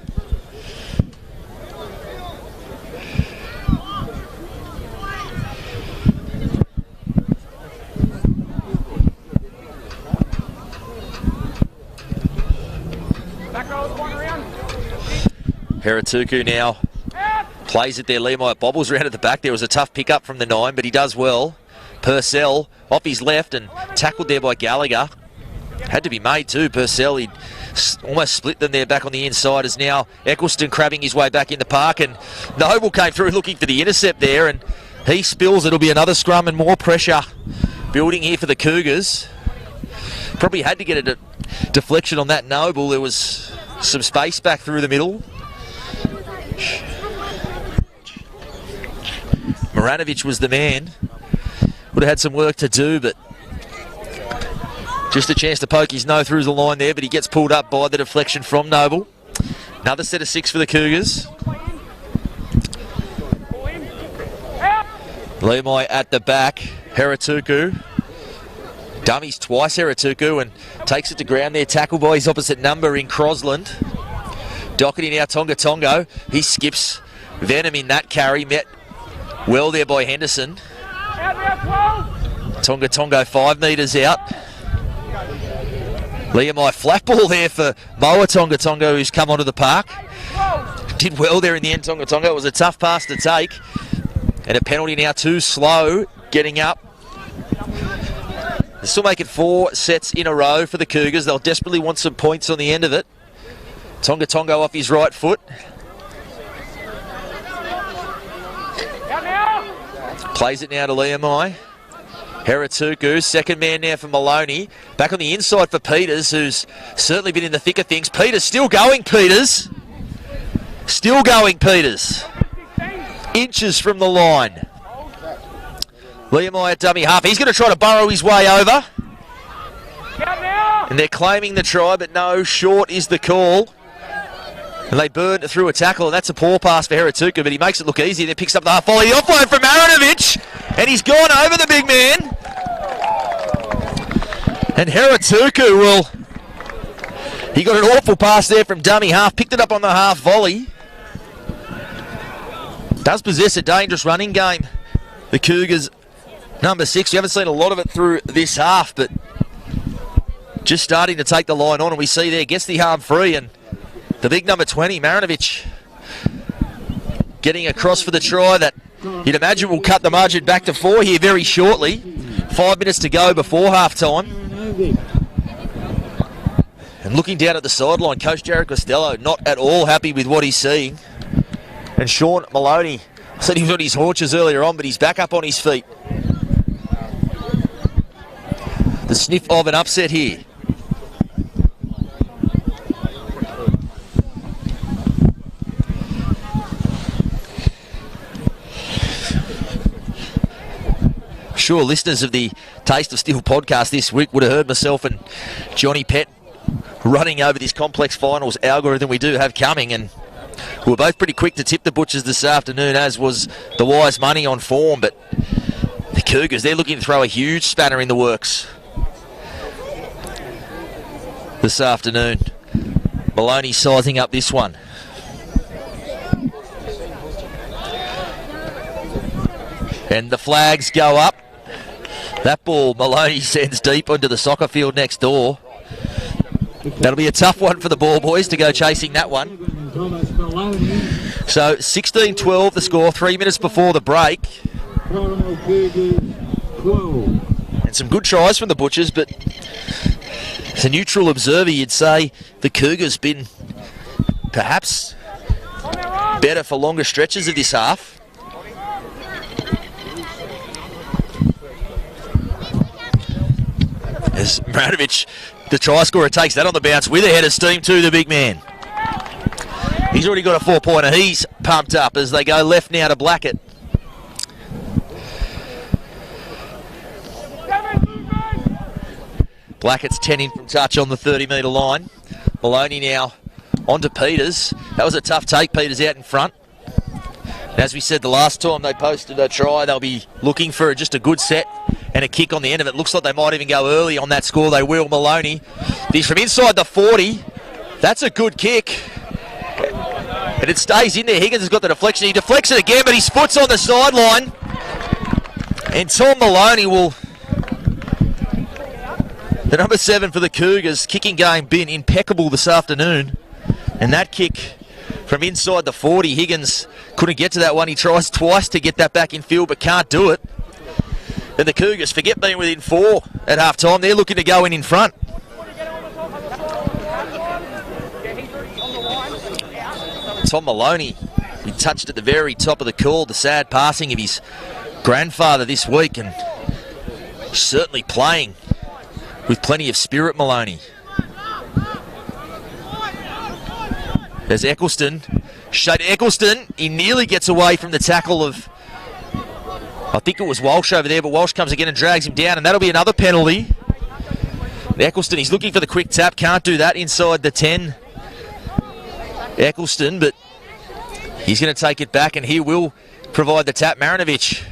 Heratuku now plays it there. Liamai bobbles around at the back. There was a tough pick-up from the 9, but he does well. Purcell off his left and tackled there by Gallagher. Had to be made too. Purcell, he'd almost split them there back on the inside, as now Eccleston crabbing his way back in the park, and Noble came through looking for the intercept there, and he spills. It'll be another scrum and more pressure building here for the Cougars. Probably had to get a deflection on that Noble. There was some space back through the middle. Maranovic was the man. Would have had some work to do, but just a chance to poke his nose through the line there, but he gets pulled up by the deflection from Noble. Another set of 6 for the Cougars. Lemai at the back. Heratuku. Dummies twice, Heratuku, and takes it to ground there. Tackled by his opposite number in Crosland. Doherty now Tonga Tongo. He skips Venom in that carry. Met well there by Henderson. Tonga Tongo 5 metres out. Liamai flat ball there for Moa Tonga Tongo, who's come onto the park. Did well there in the end, Tonga Tongo. It was a tough pass to take. And a penalty now too slow, getting up. They still make it 4 sets in a row for the Cougars. They'll desperately want some points on the end of it. Tonga Tongo off his right foot. Plays it now to Liamai. Heratuku, second man now for Maloney. Back on the inside for Peters, who's certainly been in the thick of things. Peters still going, Peters. Still going, Peters. Inches from the line. Liamai at dummy half. He's going to try to burrow his way over. And they're claiming the try, but no, short is the call. And they burn through a tackle, and that's a poor pass for Heratuku, but he makes it look easy. Then picks up the half volley. The offload from Maranovic, and he's gone over the big man. And Heratuku he got an awful pass there from dummy half, picked it up on the half volley. Does possess a dangerous running game. The Cougars, number 6. We haven't seen a lot of it through this half, but just starting to take the line on, and we see there, gets the arm free, and the big number 20, Maranovic, getting across for the try that you'd imagine will cut the margin back to 4 here very shortly. 5 minutes to go before half-time. And looking down at the sideline, Coach Jared Costello not at all happy with what he's seeing. And Sean Maloney said he was on his haunches earlier on, but he's back up on his feet. The sniff of an upset here. Sure, listeners of the Taste of Steel podcast this week would have heard myself and Johnny Pett running over this complex finals algorithm we do have coming, and we were both pretty quick to tip the Butchers this afternoon, as was the Wise Money on form. But the Cougars, they're looking to throw a huge spanner in the works this afternoon. Maloney sizing up this one. And the flags go up. That ball Maloney sends deep onto the soccer field next door. That'll be a tough one for the ball boys to go chasing that one. So 16-12 the score, 3 minutes before the break. And some good tries from the Butchers, but as a neutral observer, you'd say the Cougars been perhaps better for longer stretches of this half. As Maranovic, the try scorer, takes that on the bounce with a head of steam to the big man. He's already got a 4-pointer. He's pumped up as they go left now to Blackett. Blackett's 10 in from touch on the 30-metre line. Maloney now onto Peters. That was a tough take. Peters out in front. And as we said the last time they posted a try, they'll be looking for just a good set and a kick on the end of it. Looks like they might even go early on that score. They will. Maloney. He's from inside the 40. That's a good kick. And it stays in there. Higgins has got the deflection. He deflects it again, but his foot's on the sideline. And Tom Maloney will... The number 7 for the Cougars. Kicking game been impeccable this afternoon. And that kick from inside the 40. Higgins couldn't get to that one. He tries twice to get that back in field, but can't do it. And the Cougars, forget being within 4 at half-time. They're looking to go in front. Tom Maloney, he touched at the very top of the call, the sad passing of his grandfather this week, and certainly playing with plenty of spirit, Maloney. There's Eccleston. Shade Eccleston, he nearly gets away from the tackle of, I think it was Walsh over there, but Walsh comes again and drags him down, and that'll be another penalty. Eccleston, he's looking for the quick tap, can't do that inside the 10. Eccleston, but he's going to take it back, and he will provide the tap. Marinovic,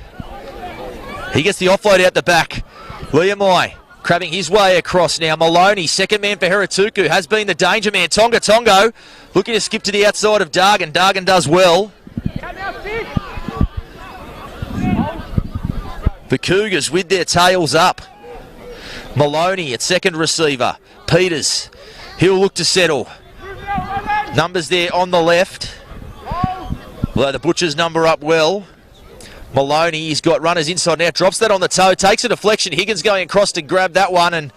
he gets the offload out the back. Liamai crabbing his way across now. Maloney, second man for Herituku, has been the danger man. Tongo looking to skip to the outside of Dargan. Dargan does well. The Cougars with their tails up. Maloney at second receiver. Peters, he'll look to settle. Numbers there on the left. Although the Butchers number up well. Maloney, he's got runners inside now. Drops that on the toe. Takes a deflection. Higgins going across to grab that one. And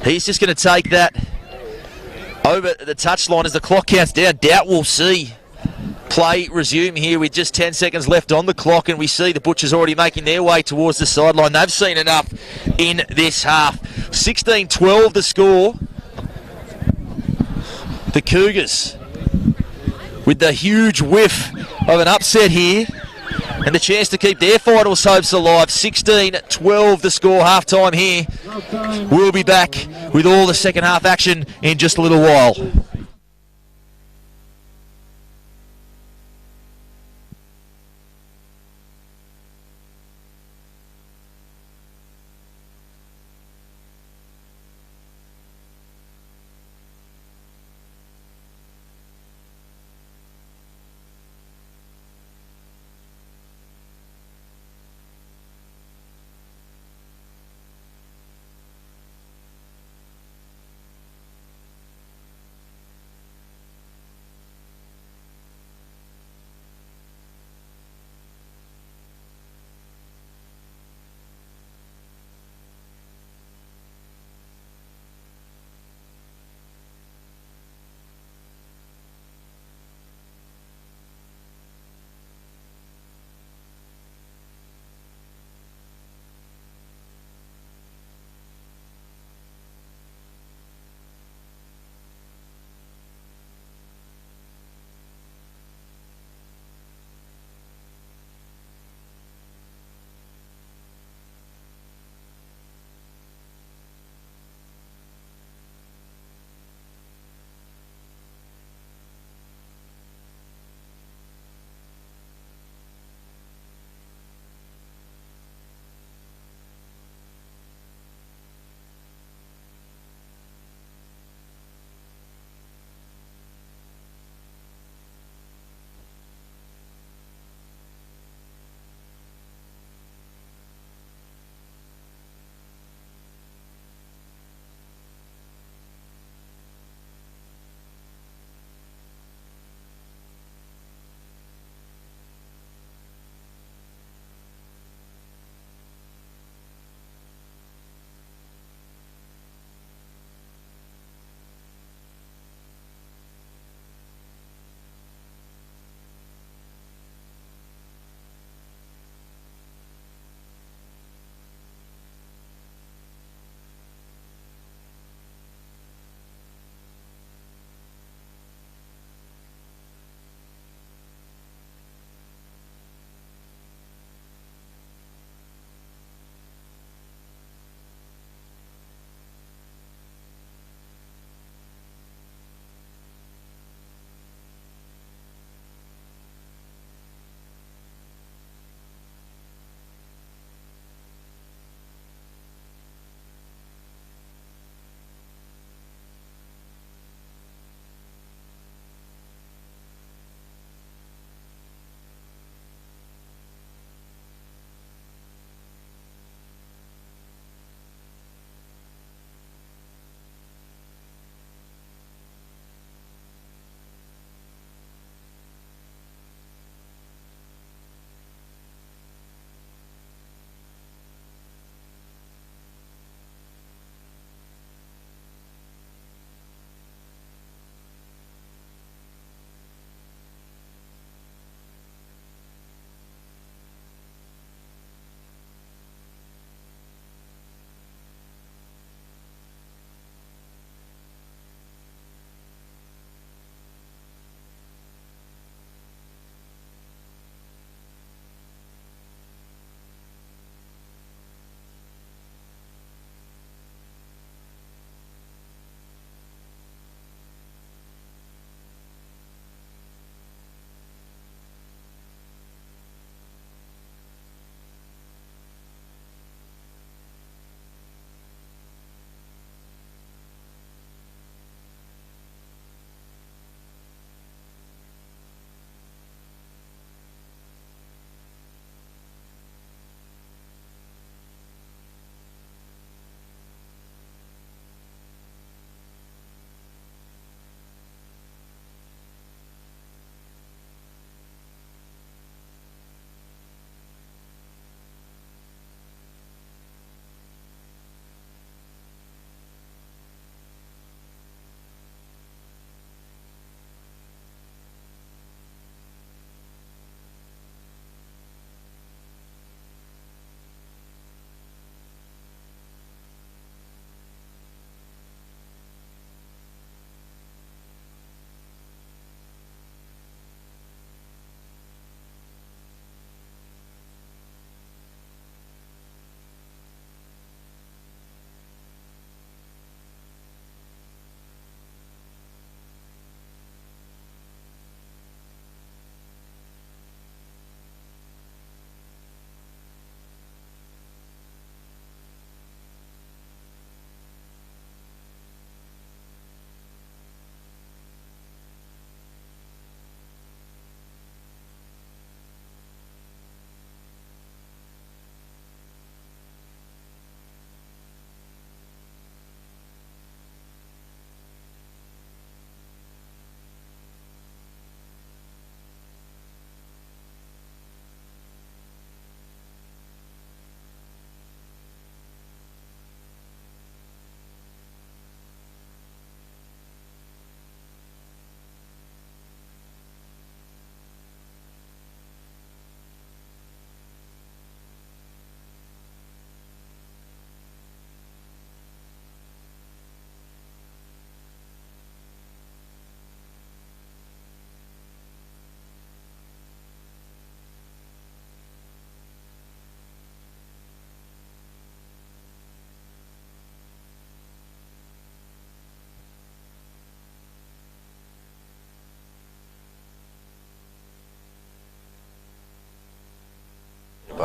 he's just going to take that over the touchline as the clock counts down. Doubt we'll see play resume here with just 10 seconds left on the clock. And we see the Butchers already making their way towards the sideline. They've seen enough in this half. 16-12 the score. The Cougars with the huge whiff of an upset here and the chance to keep their finals hopes alive. 16-12 the score, half-time here. We'll be back with all the second half action in just a little while.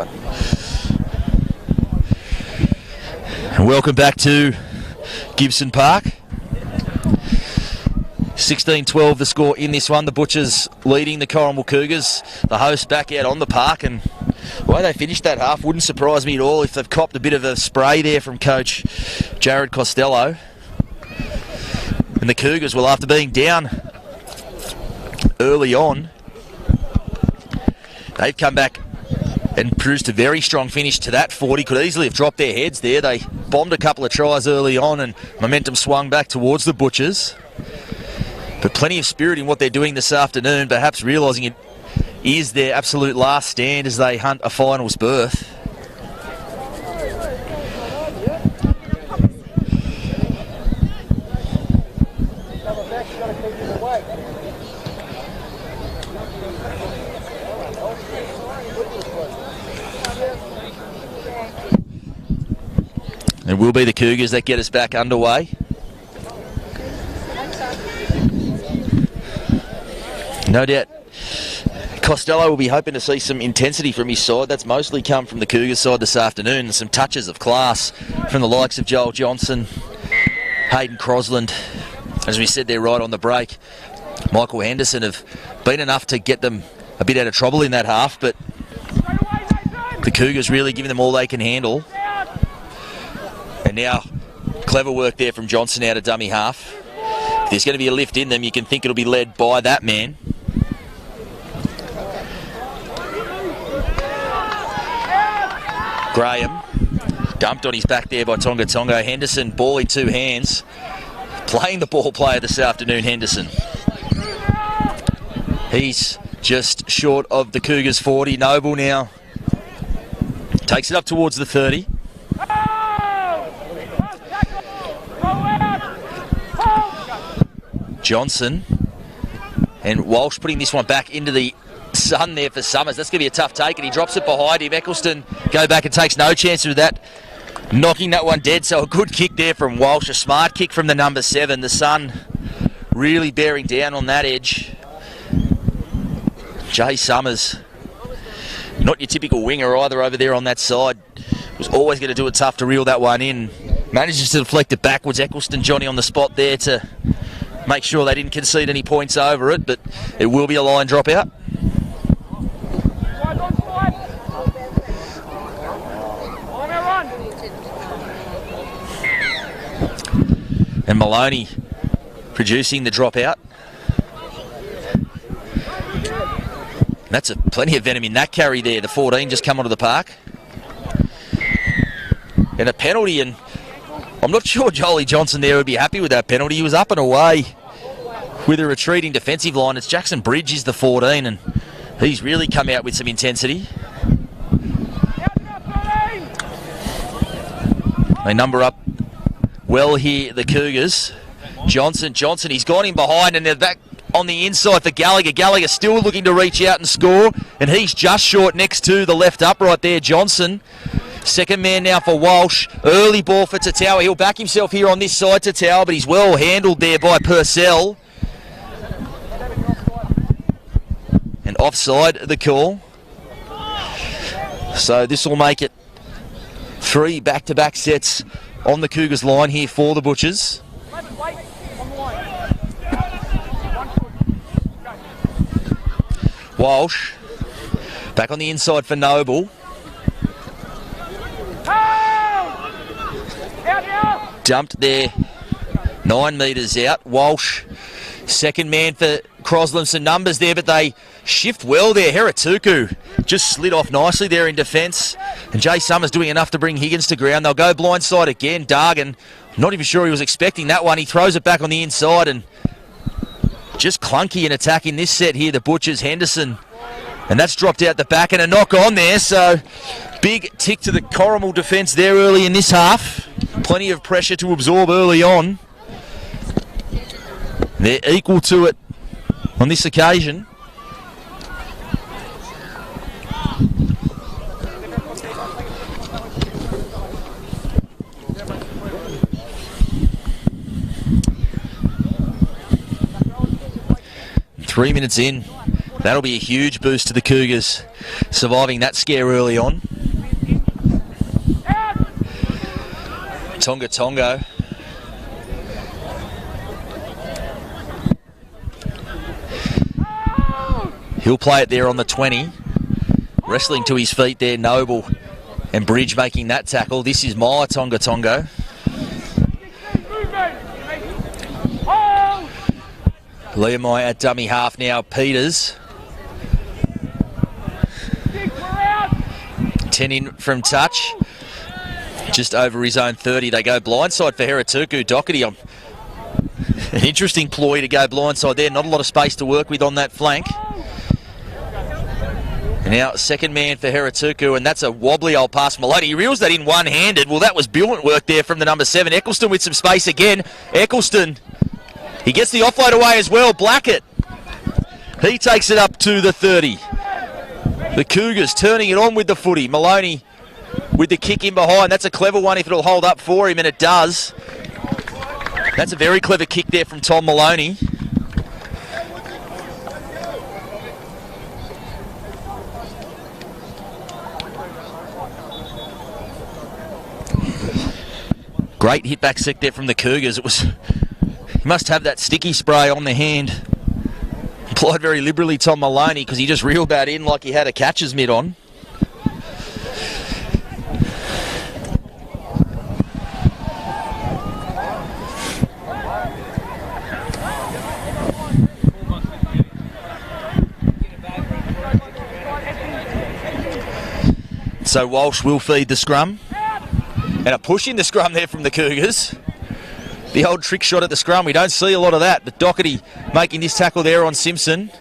one. And welcome back to Gibson Park. 16-12 the score in this one. The Butchers leading the Corrimal Cougars. The hosts back out on the park, and the way they finished that half wouldn't surprise me at all if they've copped a bit of a spray there from coach Jared Costello. And the Cougars, well, after being down early on, they've come back and produced a very strong finish to that 40. Could easily have dropped their heads there. They bombed a couple of tries early on and momentum swung back towards the Butchers. But plenty of spirit in what they're doing this afternoon, perhaps realising it is their absolute last stand as they hunt a finals berth. It will be the Cougars that get us back underway. No doubt Costello will be hoping to see some intensity from his side. That's mostly come from the Cougars side this afternoon, and some touches of class from the likes of Joel Johnson, Hayden Crosland. As we said there right on the break, Michael Henderson have been enough to get them a bit out of trouble in that half, but the Cougars really giving them all they can handle. And now, clever work there from Johnson out of dummy half. If there's going to be a lift in them, you can think it'll be led by that man. Graham dumped on his back there by Tonga Tonga. Henderson, ball in two hands. Playing the ball player this afternoon, Henderson. He's just short of the Cougars 40. Noble now takes it up towards the 30. Johnson and Walsh putting this one back into the sun there for Summers. That's going to be a tough take, and he drops it behind him. Eccleston go back and takes no chance of that, knocking that one dead. So a good kick there from Walsh, a smart kick from the number 7. The Sun really bearing down on that edge. Jay Summers, not your typical winger either over there on that side. Was always going to do it tough to reel that one in. Manages to deflect it backwards. Eccleston, Johnny on the spot there to make sure they didn't concede any points over it, but it will be a line dropout. And Maloney producing the dropout. That's plenty of venom in that carry there. The 14 just come onto the park. And a penalty, and I'm not sure Jolie Johnson there would be happy with that penalty. He was up and away with a retreating defensive line. It's Jackson Bridge is the 14, and he's really come out with some intensity. They number up well here, the Cougars. Johnson, he's gone in behind, and they're back on the inside for Gallagher. Gallagher still looking to reach out and score, and he's just short next to the left upright there, Johnson. Second man now for Walsh. Early ball for Tatawa. He'll back himself here on this side, Tatawa, but he's well handled there by Purcell. And offside the call. So this will make it 3 back-to-back sets on the Cougars line here for the Butchers. Walsh back on the inside for Noble. Dumped there, 9 metres out. Walsh, second man for Crosland. Some numbers there, but they shift well there. Heratuku just slid off nicely there in defence. And Jay Summers doing enough to bring Higgins to ground. They'll go blindside again. Dargan, not even sure he was expecting that one. He throws it back on the inside, and just clunky in attack in this set here, the Butchers. Henderson, and that's dropped out the back, and a knock on there. So big tick to the Corrimal defence there early in this half. Plenty of pressure to absorb early on. They're equal to it on this occasion. Three minutes in, that'll be a huge boost to the Cougars, surviving that scare early on. Tonga. He'll play it there on the 20. Wrestling to his feet there, Noble and Bridge making that tackle. This is my Tonga. Leomai at dummy half now, Peters. 10 in from touch. Just over his own 30. They go blindside for Heratuku. Doherty, an interesting ploy to go blindside there. Not a lot of space to work with on that flank. And now second man for Heratuku, and that's a wobbly old pass. Maloney, he reels that in one-handed. Well, that was brilliant work there from the number 7. Eccleston with some space again. Eccleston, he gets the offload away as well. Blackett, he takes it up to the 30. The Cougars turning it on with the footy. Maloney with the kick in behind. That's a clever one if it'll hold up for him, and it does. That's a very clever kick there from Tom Maloney. Great hit back sec there from the Cougars. It was, he must have that sticky spray on the hand. Applied very liberally, Tom Maloney, because he just reeled that in like he had a catcher's mitt on. So Walsh will feed the scrum. And a push in the scrum there from the Cougars. The old trick shot at the scrum. We don't see a lot of that. But Doherty making this tackle there on Simpson.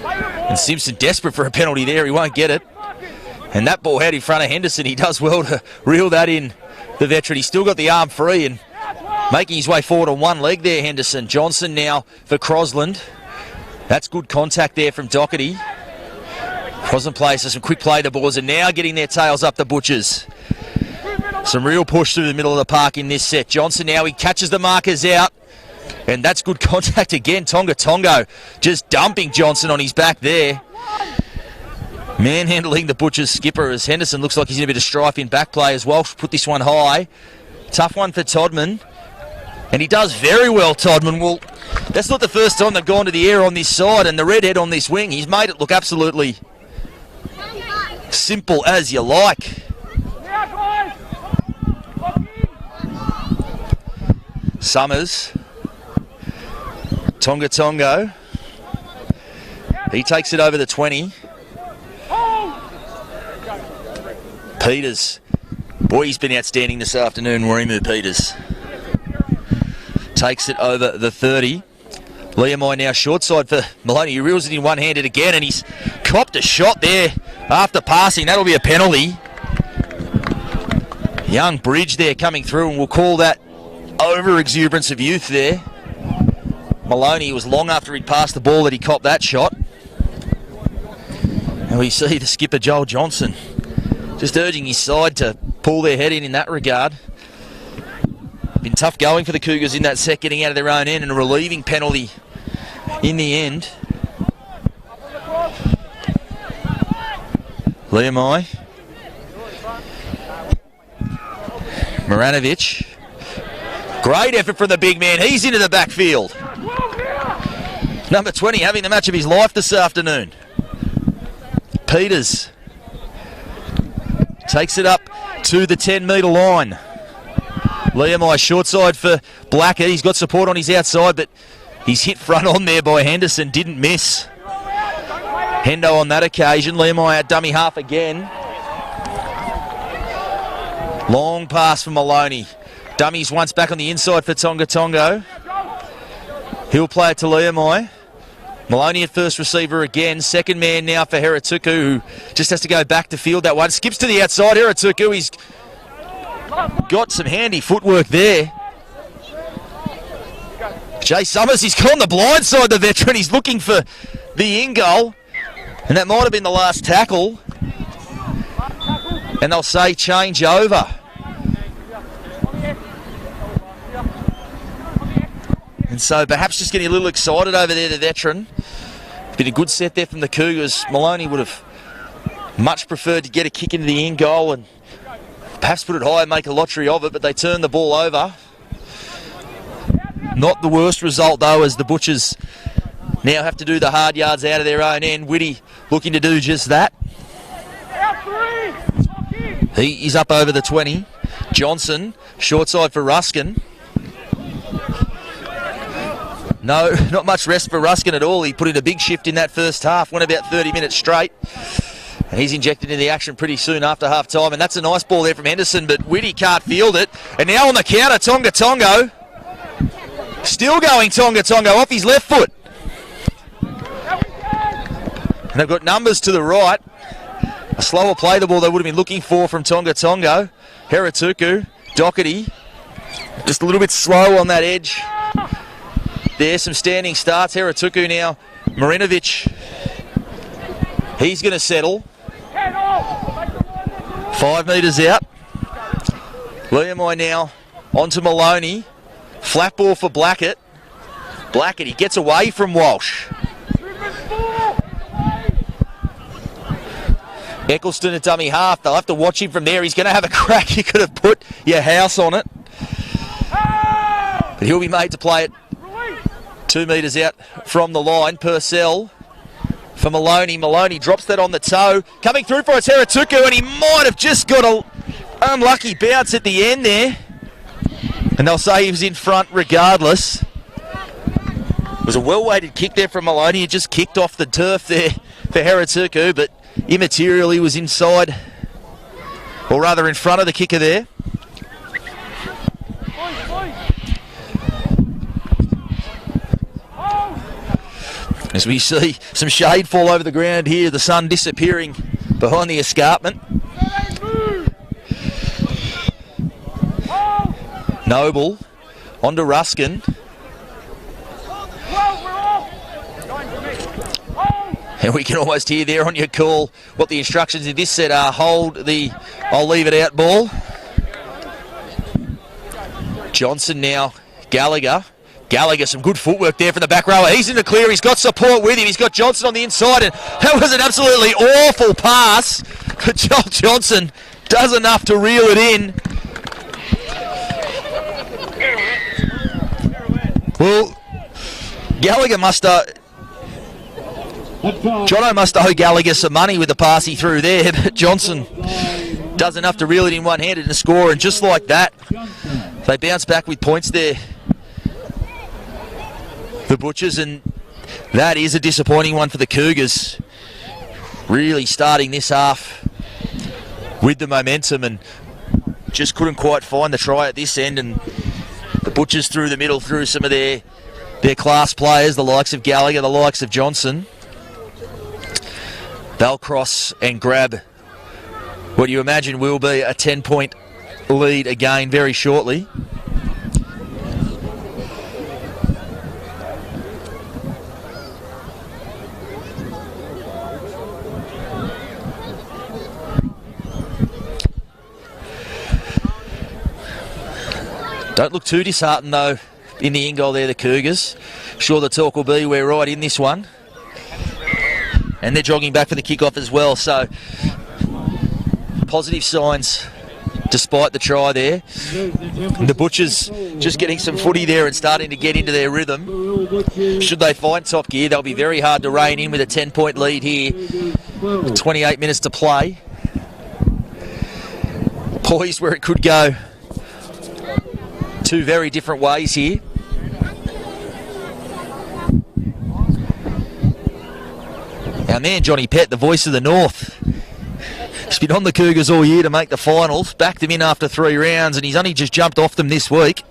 And Simpson desperate for a penalty there. He won't get it. And that ball out in front of Henderson. He does well to reel that in, the veteran. He's still got the arm free and making his way forward on one leg there, Henderson. Johnson now for Crosland. That's good contact there from Doherty. Crosland plays some quick play. The Boars are now getting their tails up the Butchers. Some real push through the middle of the park in this set. Johnson now, he catches the markers out. And that's good contact again. Tonga just dumping Johnson on his back there. Manhandling the Butchers skipper as Henderson looks like he's in a bit of strife in back play as Walsh put this one high. Tough one for Todman. And he does very well, Todman. Well, that's not the first time they've gone to the air on this side, and the redhead on this wing, he's made it look absolutely simple as you like. Summers. Tonga. He takes it over the 20. Peters. Boy, he's been outstanding this afternoon, Warimu Peters. Takes it over the 30. Leomai now short side for Maloney. He reels it in one-handed again, and he's copped a shot there after passing. That'll be a penalty. Young Bridge there coming through, and we'll call that over-exuberance of youth there. Maloney, was long after he'd passed the ball that he copped that shot. And we see the skipper, Joel Johnson, just urging his side to pull their head in that regard. Been tough going for the Cougars in that set, getting out of their own end, and a relieving penalty in the end. Leomai. Maranovic. Great effort from the big man. He's into the backfield. Number 20 having the match of his life this afternoon. Peters takes it up to the 10-metre line. Leomai short side for Blackett. He's got support on his outside, but he's hit front on there by Henderson. Didn't miss. Hendo on that occasion. Leomai at dummy half again. Long pass for Maloney. Dummies once back on the inside for Tonga. He'll play it to Leomai. Maloney at first receiver again. Second man now for Heratuku, who just has to go back to field that one. Skips to the outside. Heratuku, he's got some handy footwork there. Jay Summers, he's gone the blind side, the veteran. He's looking for the in goal. And that might have been the last tackle. And they'll say change over. And so perhaps just getting a little excited over there, the veteran. Been a good set there from the Cougars. Maloney would have much preferred to get a kick into the in goal and perhaps put it high and make a lottery of it, but they turn the ball over. Not the worst result, though, as the Butchers now have to do the hard yards out of their own end. Whitty looking to do just that. He is up over the 20. Johnson, short side for Ruskin. No, not much rest for Ruskin at all. He put in a big shift in that first half, went about 30 minutes straight. And he's injected into the action pretty soon after half time. And that's a nice ball there from Henderson, but Whitty can't field it. And now on the counter, Tonga Tongo. Still going Tonga Tongo off his left foot. And they've got numbers to the right. A slower play the ball they would have been looking for from Tonga Tongo. Heratuku, Doherty, just a little bit slow on that edge. There's some standing starts. Heratuku now. Marinovic, he's going to settle. 5 metres out. Liamoi now onto Maloney. Flat ball for Blackett. Blackett, he gets away from Walsh. Eccleston at dummy half. They'll have to watch him from there. He's going to have a crack. You could have put your house on it. But he'll be made to play it 2 metres out from the line. Purcell for Maloney. Maloney drops that on the toe. Coming through for a Heratuku, and he might have just got an unlucky bounce at the end there. And they'll say he was in front regardless. It was a well-weighted kick there from Maloney. He just kicked off the turf there for Heratuku, but immaterial, he was inside, or rather in front of the kicker there. As we see some shade fall over the ground here, the sun disappearing behind the escarpment. Noble onto Ruskin. And we can almost hear there on your call what the instructions in this set are. Hold the I'll leave it out ball. Johnson now. Gallagher. Gallagher, some good footwork there from the back rower. He's in the clear. He's got support with him. He's got Johnson on the inside. And that was an absolutely awful pass. But Joel Johnson does enough to reel it in. Well, Gallagher must Jono must owe Gallagher some money with the pass he threw there, but Johnson does enough to reel it in one-handed and score, and just like that, they bounce back with points there, the Butchers, and that is a disappointing one for the Cougars. Really starting this half with the momentum and just couldn't quite find the try at this end, and the Butchers through the middle through some of their class players, the likes of Gallagher, the likes of Johnson. They'll cross and grab what you imagine will be a 10-point lead again very shortly. Don't look too disheartened though in the in goal there, the Cougars. Sure, the talk will be we're right in this one. And they're jogging back for the kick-off as well, so positive signs despite the try there. The Butchers just getting some footy there and starting to get into their rhythm. Should they find top gear, they'll be very hard to rein in with a 10-point lead here. 28 minutes to play. Poised where it could go two very different ways here. Our man Johnny Pett, the voice of the North, he's been on the Cougars all year to make the finals, backed them in after 3 rounds, and he's only just jumped off them this week.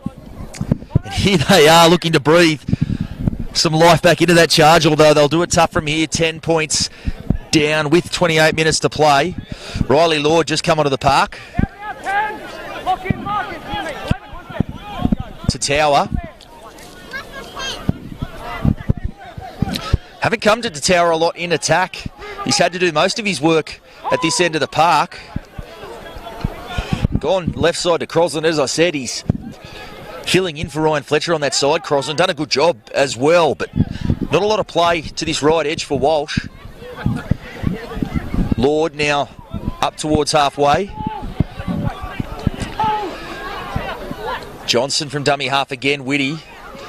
And here they are looking to breathe some life back into that charge, although they'll do it tough from here. 10 points down with 28 minutes to play. Riley Lord just come onto the park. To Tower. Haven't come to Tower a lot in attack. He's had to do most of his work at this end of the park. Gone left side to Crosland. As I said, he's filling in for Ryan Fletcher on that side. Crosland done a good job as well, but not a lot of play to this right edge for Walsh. Lord now up towards halfway. Johnson from dummy half again, Whitty.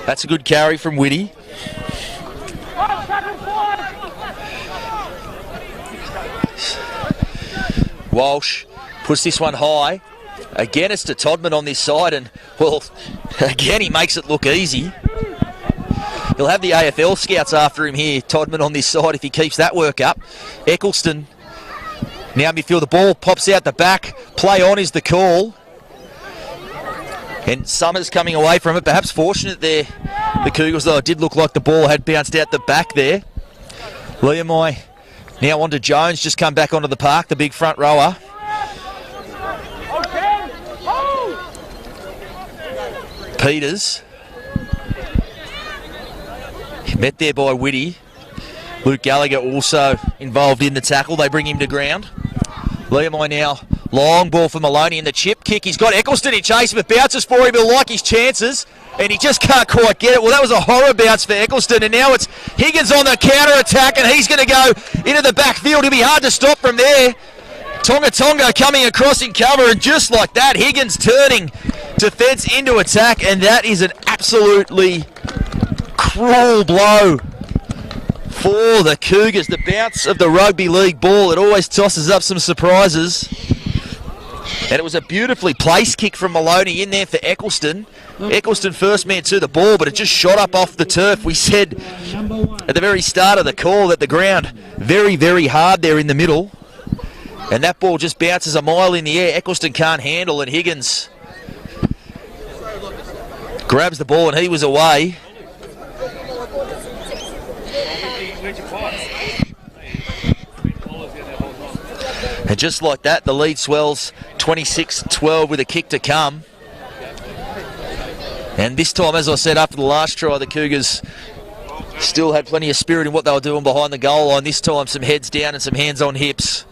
That's a good carry from Whitty. Walsh puts this one high. Again, it's to Todman on this side, and, well, again, he makes it look easy. He'll have the AFL scouts after him here, Todman on this side, if he keeps that work up. Eccleston, now midfield, the ball pops out the back. Play on is the call. And Summers coming away from it, perhaps fortunate there, the Cougars, though it did look like the ball had bounced out the back there. Liamai now on to Jones, just come back onto the park, the big front rower. Peters. Met there by Whitty. Luke Gallagher also involved in the tackle. They bring him to ground. Liamai now. Long ball for Maloney in the chip kick. He's got Eccleston in chase, but bounces for him. He'll like his chances, and he just can't quite get it. Well, that was a horror bounce for Eccleston, and now it's Higgins on the counter-attack, and he's going to go into the backfield. It'll be hard to stop from there. Tonga coming across in cover, and just like that, Higgins turning defence into attack, and that is an absolutely cruel blow for the Cougars. The bounce of the rugby league ball, it always tosses up some surprises. And it was a beautifully placed kick from Maloney in there for Eccleston. Eccleston first man to the ball, but it just shot up off the turf. We said at the very start of the call that the ground very, very hard there in the middle. And that ball just bounces a mile in the air. Eccleston can't handle, and Higgins grabs the ball, and he was away. And just like that, the lead swells 26-12 with a kick to come. And this time, as I said, after the last try, the Cougars still had plenty of spirit in what they were doing behind the goal line. This time, some heads down and some hands on hips.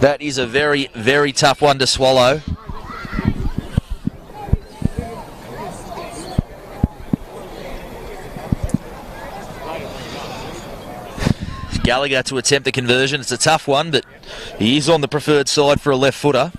That is a very, very tough one to swallow. Gallagher to attempt the conversion. It's a tough one, but he is on the preferred side for a left footer.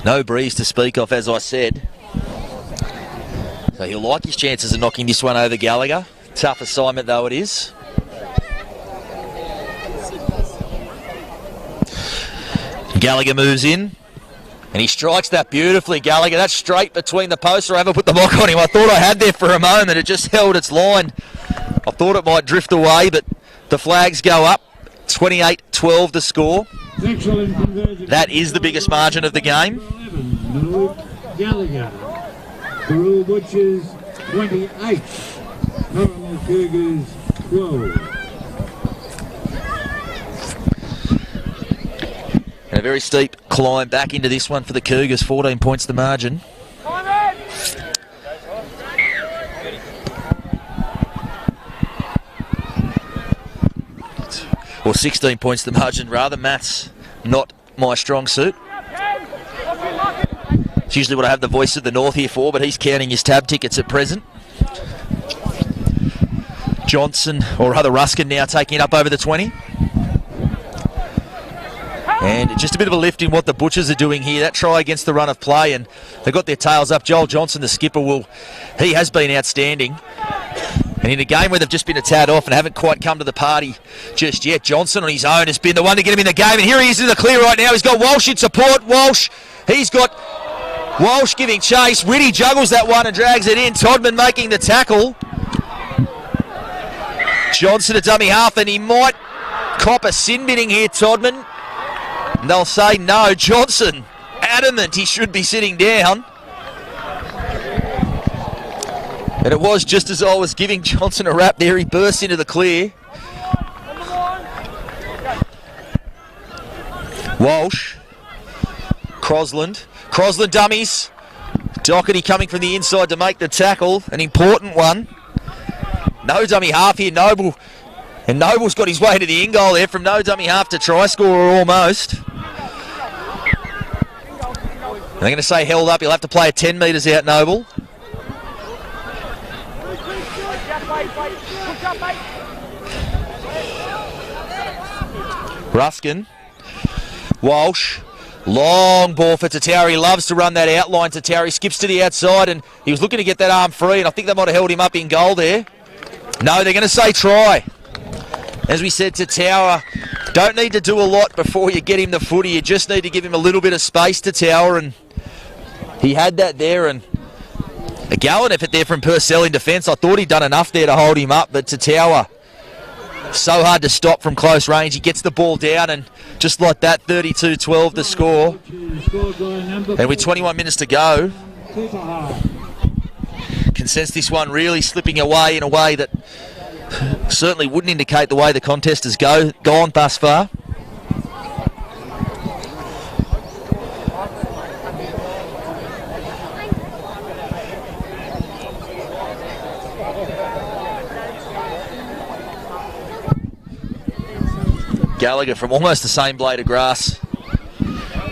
No breeze to speak of, as I said. So he'll like his chances of knocking this one over Gallagher. Tough assignment though it is. Gallagher moves in, and he strikes that beautifully. Gallagher, that's straight between the posts. I haven't put the mock on him. I thought I had there for a moment. It just held its line. I thought it might drift away, but the flags go up. 28-12 the score. That is the biggest margin of the game. Gallagher. Thirroul Butchers 28. Corrimal Cougars 12. And a very steep climb back into this one for the Cougars. 14 points the margin. Or 16 points the margin rather. Maths not my strong suit. It's usually what I have the voice of the North here for, but he's counting his tab tickets at present. Johnson, or rather Ruskin, now taking it up over the 20. And just a bit of a lift in what the Butchers are doing here. That try against the run of play, and they've got their tails up. Joel Johnson, the skipper, he has been outstanding. And in a game where they've just been a tad off and haven't quite come to the party just yet, Johnson on his own has been the one to get him in the game. And here he is in the clear right now. He's got Walsh in support. Walsh giving chase. Whitty juggles that one and drags it in. Todman making the tackle. Johnson a dummy half, and he might cop a sin binning here, Todman. And they'll say no. Johnson adamant he should be sitting down. And it was just as I was giving Johnson a rap there, he burst into the clear. Walsh. Crosland dummies. Doherty coming from the inside to make the tackle. An important one. No dummy half here, Noble. And Noble's got his way to the in goal there, from no dummy half to try scorer almost. They're going to say held up. He'll have to play a 10 metres out, Noble. Ruskin. Walsh. Long ball for Thirroul. He loves to run that outline. Thirroul skips to the outside, and he was looking to get that arm free, and I think they might have held him up in goal there. No, they're going to say try. As we said to Tower, don't need to do a lot before you get him the footy. You just need to give him a little bit of space to Tower, and he had that there. And a gallant effort there from Purcell in defence. I thought he'd done enough there to hold him up, but to Tower, so hard to stop from close range. He gets the ball down, and just like that, 32-12 the score. And with 21 minutes to go, can sense this one really slipping away in a way that certainly wouldn't indicate the way the contest has gone thus far. Gallagher from almost the same blade of grass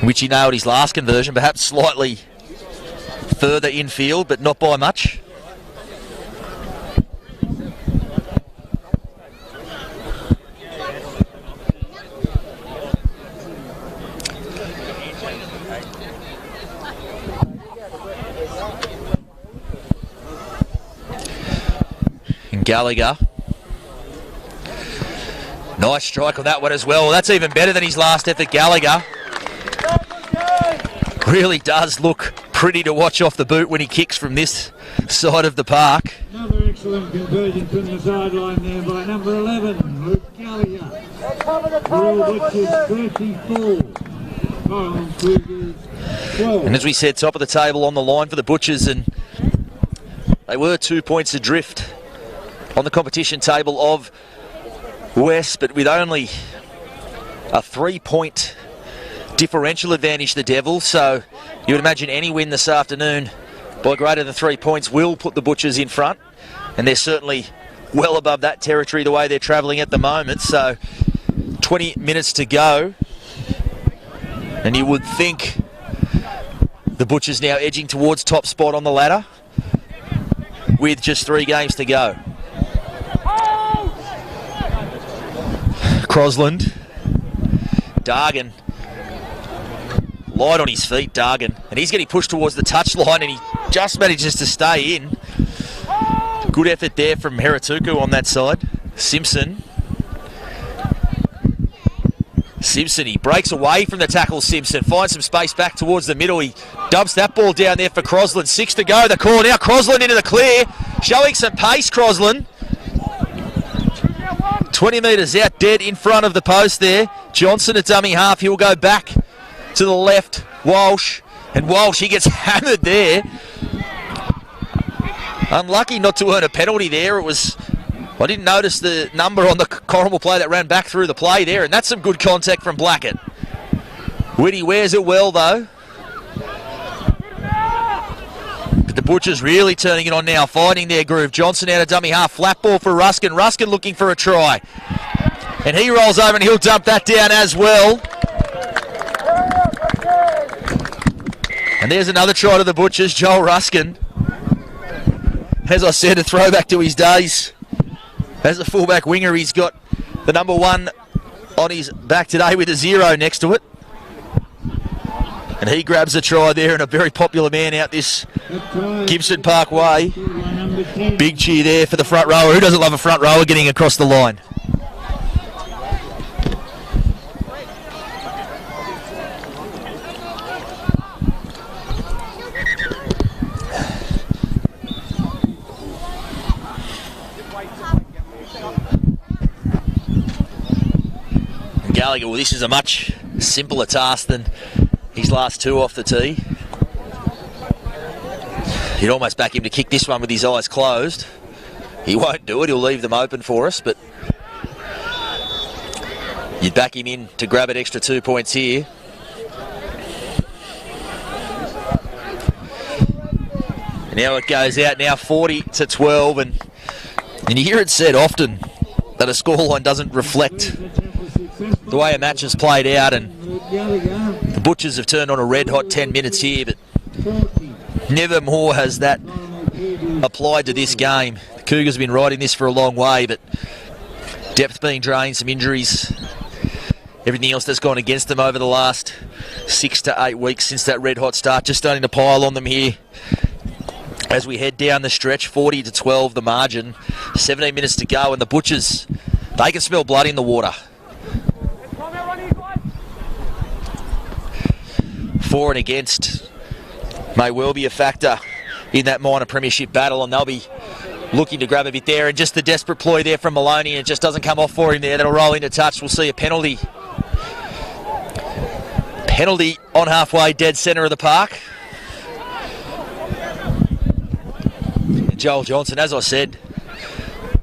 which he nailed his last conversion, perhaps slightly further infield, but not by much. And Gallagher. Nice strike on that one as well. That's even better than his last effort, Gallagher. Really does look pretty to watch off the boot when he kicks from this side of the park. Another excellent conversion from the sideline there by number 11, Luke Gallagher. Thirroul Butchers 34. Cougars 12. And as we said, top of the table on the line for the Butchers, and they were 2 points adrift on the competition table of West, but with only a 3-point differential advantage, the Devils. So you would imagine any win this afternoon by greater than 3 points will put the Butchers in front, and they're certainly well above that territory the way they're travelling at the moment. So 20 minutes to go, and you would think the Butchers now edging towards top spot on the ladder with just 3 games to go. Crosland, Dargan, light on his feet, Dargan, and he's getting pushed towards the touchline, and he just manages to stay in. Good effort there from Heratuku on that side. Simpson, he breaks away from the tackle. Simpson finds some space back towards the middle. He dumps that ball down there for Crosland. 6 to go. The call now. Crosland into the clear, showing some pace. Crosland. 20 metres out, dead in front of the post there. Johnson at dummy half. He'll go back to the left. Walsh. And Walsh, he gets hammered there. Unlucky not to earn a penalty there. I didn't notice the number on the Corrimal play that ran back through the play there. And that's some good contact from Blackett. Whitty wears it well, though. But the Butchers really turning it on now, finding their groove. Johnson out of dummy half, flat ball for Ruskin. Ruskin looking for a try. And he rolls over and he'll dump that down as well. And there's another try to the Butchers, Joel Ruskin. As I said, a throwback to his days as a fullback winger. He's got the number 1 on his back today with a 0 next to it. And he grabs a try there, and a very popular man out this Gibson Park way. Big cheer there for the front rower. Who doesn't love a front rower getting across the line? Gallagher, well, this is a much simpler task than his last 2 off the tee. You'd almost back him to kick this one with his eyes closed. He won't do it, he'll leave them open for us, but you'd back him in to grab an extra 2 points here. And now it goes out now 40-12, and you hear it said often that a scoreline doesn't reflect the way a match has played out, and the Butchers have turned on a red-hot 10 minutes here, but never more has that applied to this game. The Cougars have been riding this for a long way, but depth being drained, some injuries, everything else that's gone against them over the last 6 to 8 weeks since that red hot start, just starting to pile on them here as we head down the stretch. 40 to 12 the margin, 17 minutes to go, and the Butchers, they can smell blood in the water. For and against may well be a factor in that minor premiership battle, and they'll be looking to grab a bit there, and just the desperate ploy there from Maloney, and it just doesn't come off for him there. That'll roll into touch. We'll see a penalty. Penalty on halfway dead centre of the park. And Joel Johnson, as I said,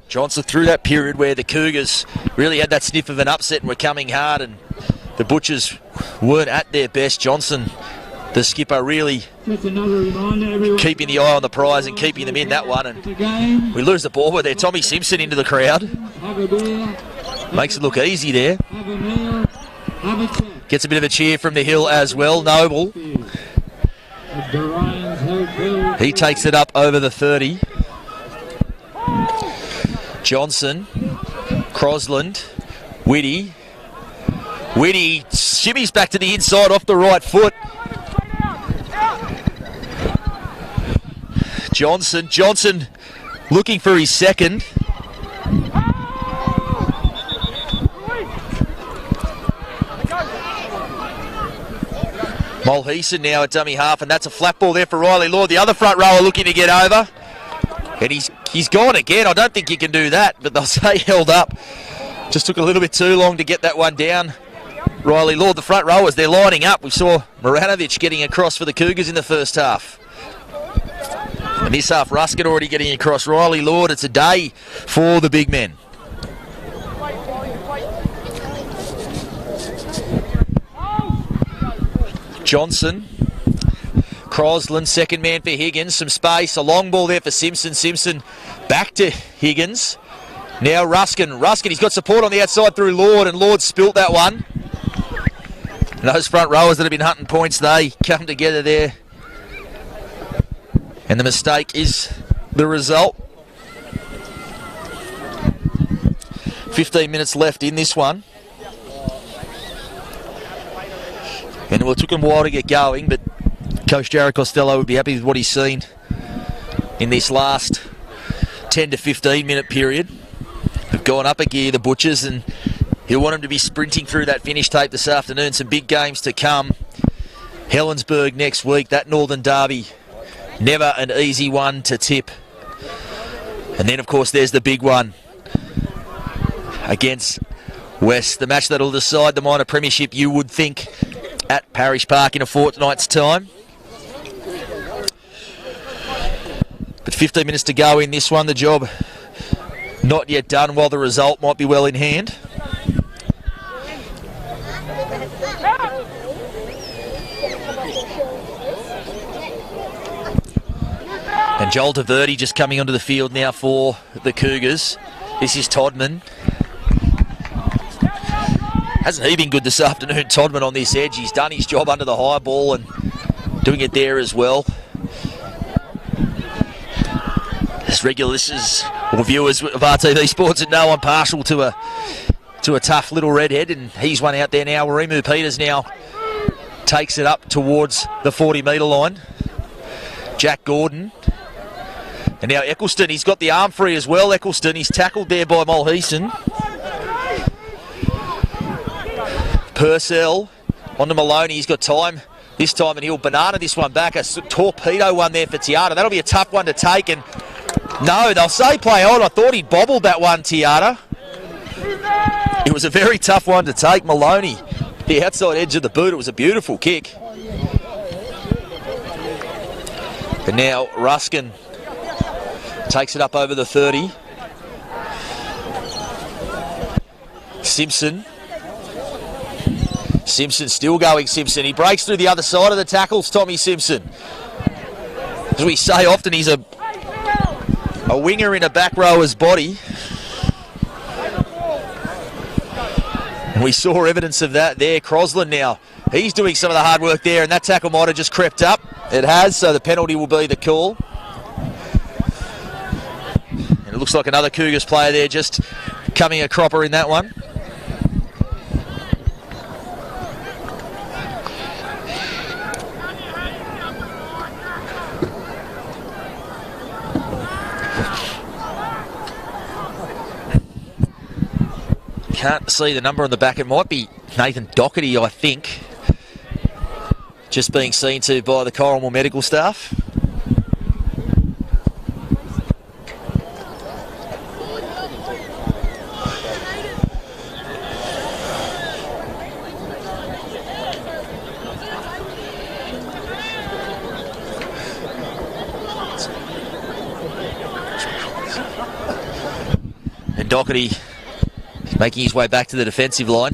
Johnson through that period where the Cougars really had that sniff of an upset and were coming hard, and the Butchers weren't at their best. Johnson, the skipper, really keeping the eye on the prize and keeping them in that one. And we lose the ball with there. Tommy Simpson into the crowd. Makes it look easy there. Gets a bit of a cheer from the hill as well. Noble. He takes it up over the 30. Johnson. Crosland. Whitty. Whitty shimmies back to the inside off the right foot. Johnson looking for his second. Mulheason now at dummy half, and that's a flat ball there for Riley Lord. The other front rower looking to get over. And he's gone again. I don't think he can do that, but they'll say held up. Just took a little bit too long to get that one down. Riley Lord, the front rowers, they're lining up. We saw Maranovic getting across for the Cougars in the first half. And this half, Ruskin already getting across. Riley Lord, it's a day for the big men. Johnson. Crosland, second man for Higgins. Some space, a long ball there for Simpson. Simpson back to Higgins. Now Ruskin, he's got support on the outside through Lord, and Lord spilt that one. And those front rowers that have been hunting points, they come together there. And the mistake is the result. 15 minutes left in this one. And it took him a while to get going, but Coach Jared Costello would be happy with what he's seen in this last 10 to 15 minute period. They've gone up a gear, the Butchers, and he'll want him to be sprinting through that finish tape this afternoon. Some big games to come. Helensburgh next week, that Northern Derby. Never an easy one to tip. And then, of course, there's the big one against West. The match that'll decide the minor premiership, you would think, at Parish Park in a fortnight's time. But 15 minutes to go in this one. The job not yet done, while the result might be well in hand. And Joel DeVerde just coming onto the field now for the Cougars. This is Todman. Hasn't he been good this afternoon, Todman, on this edge? He's done his job under the high ball and doing it there as well. As regular listeners or viewers of RTV Sports and know I'm partial to a tough little redhead, and he's one out there now. Rimu Peters now takes it up towards the 40-metre line. Jack Gordon. And now Eccleston, he's got the arm free as well. Eccleston, he's tackled there by Mulheason. Purcell onto Maloney, he's got time this time, and he'll banana this one back. A torpedo one there for Tiata. That'll be a tough one to take, and no, they'll say play on. I thought he'd bobbled that one, Tiata. It was a very tough one to take. Maloney, the outside edge of the boot, it was a beautiful kick. And now Ruskin takes it up over the 30. Simpson still going, Simpson. He breaks through the other side of the tackles, Tommy Simpson. As we say often, he's a winger in a back rower's body. And we saw evidence of that there. Crosland now, he's doing some of the hard work there, and that tackle might have just crept up. It has, so the penalty will be the call. it looks like another Cougars player there just coming a cropper in that one. Can't see the number on the back. It might be Nathan Doherty, I think. Just being seen to by the Corrimal medical staff. And Doherty making his way back to the defensive line.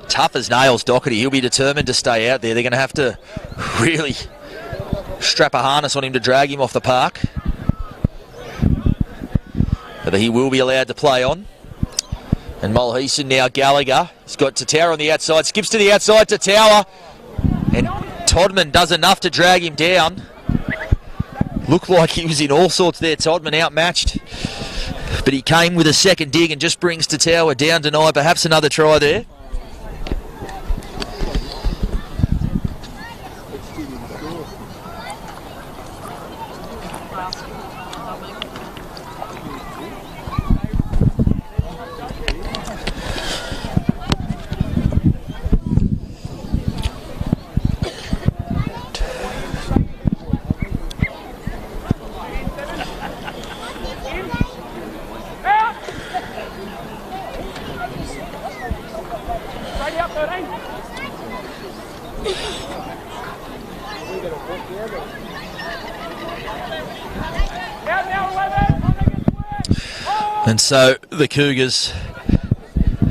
Tough as nails, Doherty. He'll be determined to stay out there. They're going to have to really strap a harness on him to drag him off the park. But he will be allowed to play on. And Mulheason now, Gallagher. He's got Thirroul on the outside. Skips to the outside to Tower. And Todman does enough to drag him down. Looked like he was in all sorts there. Todman outmatched. But he came with a second dig and just brings Thirroul down denied. Perhaps another try there. And so the Cougars,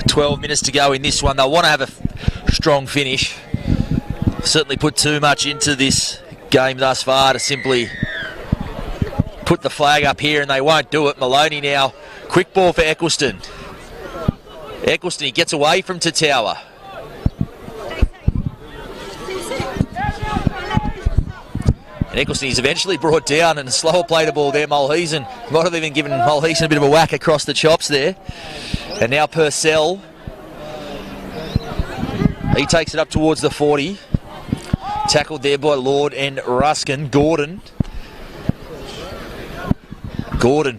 12 minutes to go in this one. They'll want to have a strong finish. Certainly put too much into this game thus far to simply put the flag up here, and they won't do it. Maloney now, quick ball for Eccleston. Eccleston, he gets away from Thirroul. And Eccleston is eventually brought down, and a slower play to ball there. Mulheason might have even given Mulheason a bit of a whack across the chops there. And now Purcell. He takes it up towards the 40. Tackled there by Lord and Ruskin. Gordon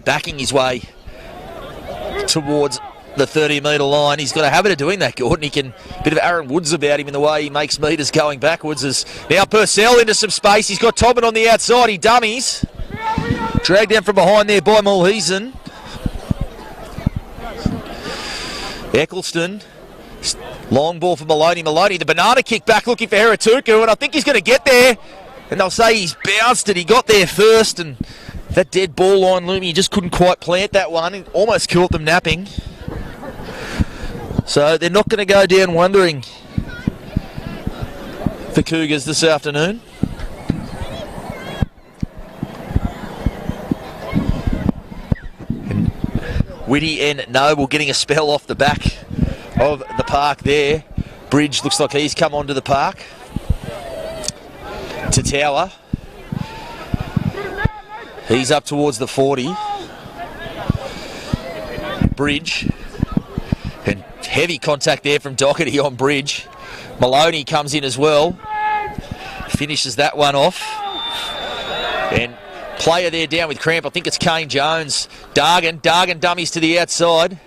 backing his way towards the 30-metre line. He's got a habit of doing that, Gordon. He can, a bit of Aaron Woods about him in the way he makes metres going backwards. As now Purcell into some space. He's got Tobin on the outside. He dummies. Dragged down from behind there by Mulheason. Eccleston. Long ball for Maloney. Maloney, the banana kick back looking for Heratuku, and I think he's going to get there. And they'll say he's bounced it. He got there first, and that dead ball line, Loomy, he just couldn't quite plant that one. It almost caught them napping. So they're not going to go down wondering for Cougars this afternoon. And Whitty and Noble getting a spell off the back of the park there. Bridge looks like he's come onto the park. Tower. He's up towards the 40. Bridge. And heavy contact there from Doherty on Bridge. Maloney comes in as well. Finishes that one off. And player there down with cramp. I think it's Kane Jones. Dargan dummies to the outside.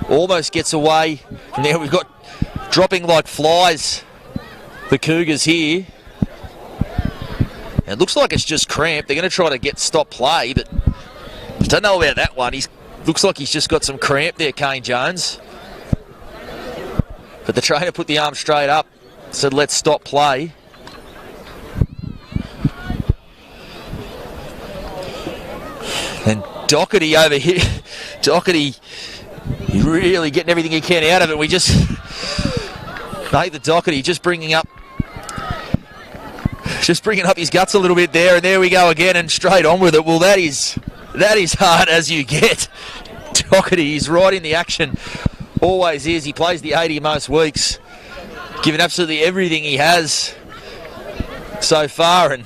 Almost gets away. And now we've got dropping like flies the Cougars here. And it looks like it's just cramp. They're going to try to get stop play, but I don't know about that one. Looks like he's just got some cramp there, Kane Jones. But the trainer put the arm straight up, said let's stop play. And Doherty over here, Doherty really getting everything he can out of it. We just, Nathan Doherty just bringing up his guts a little bit there, and there we go again, and straight on with it. Well, that is hard as you get. Doherty is right in the action. Always is. He plays the 80 most weeks, giving absolutely everything he has so far, and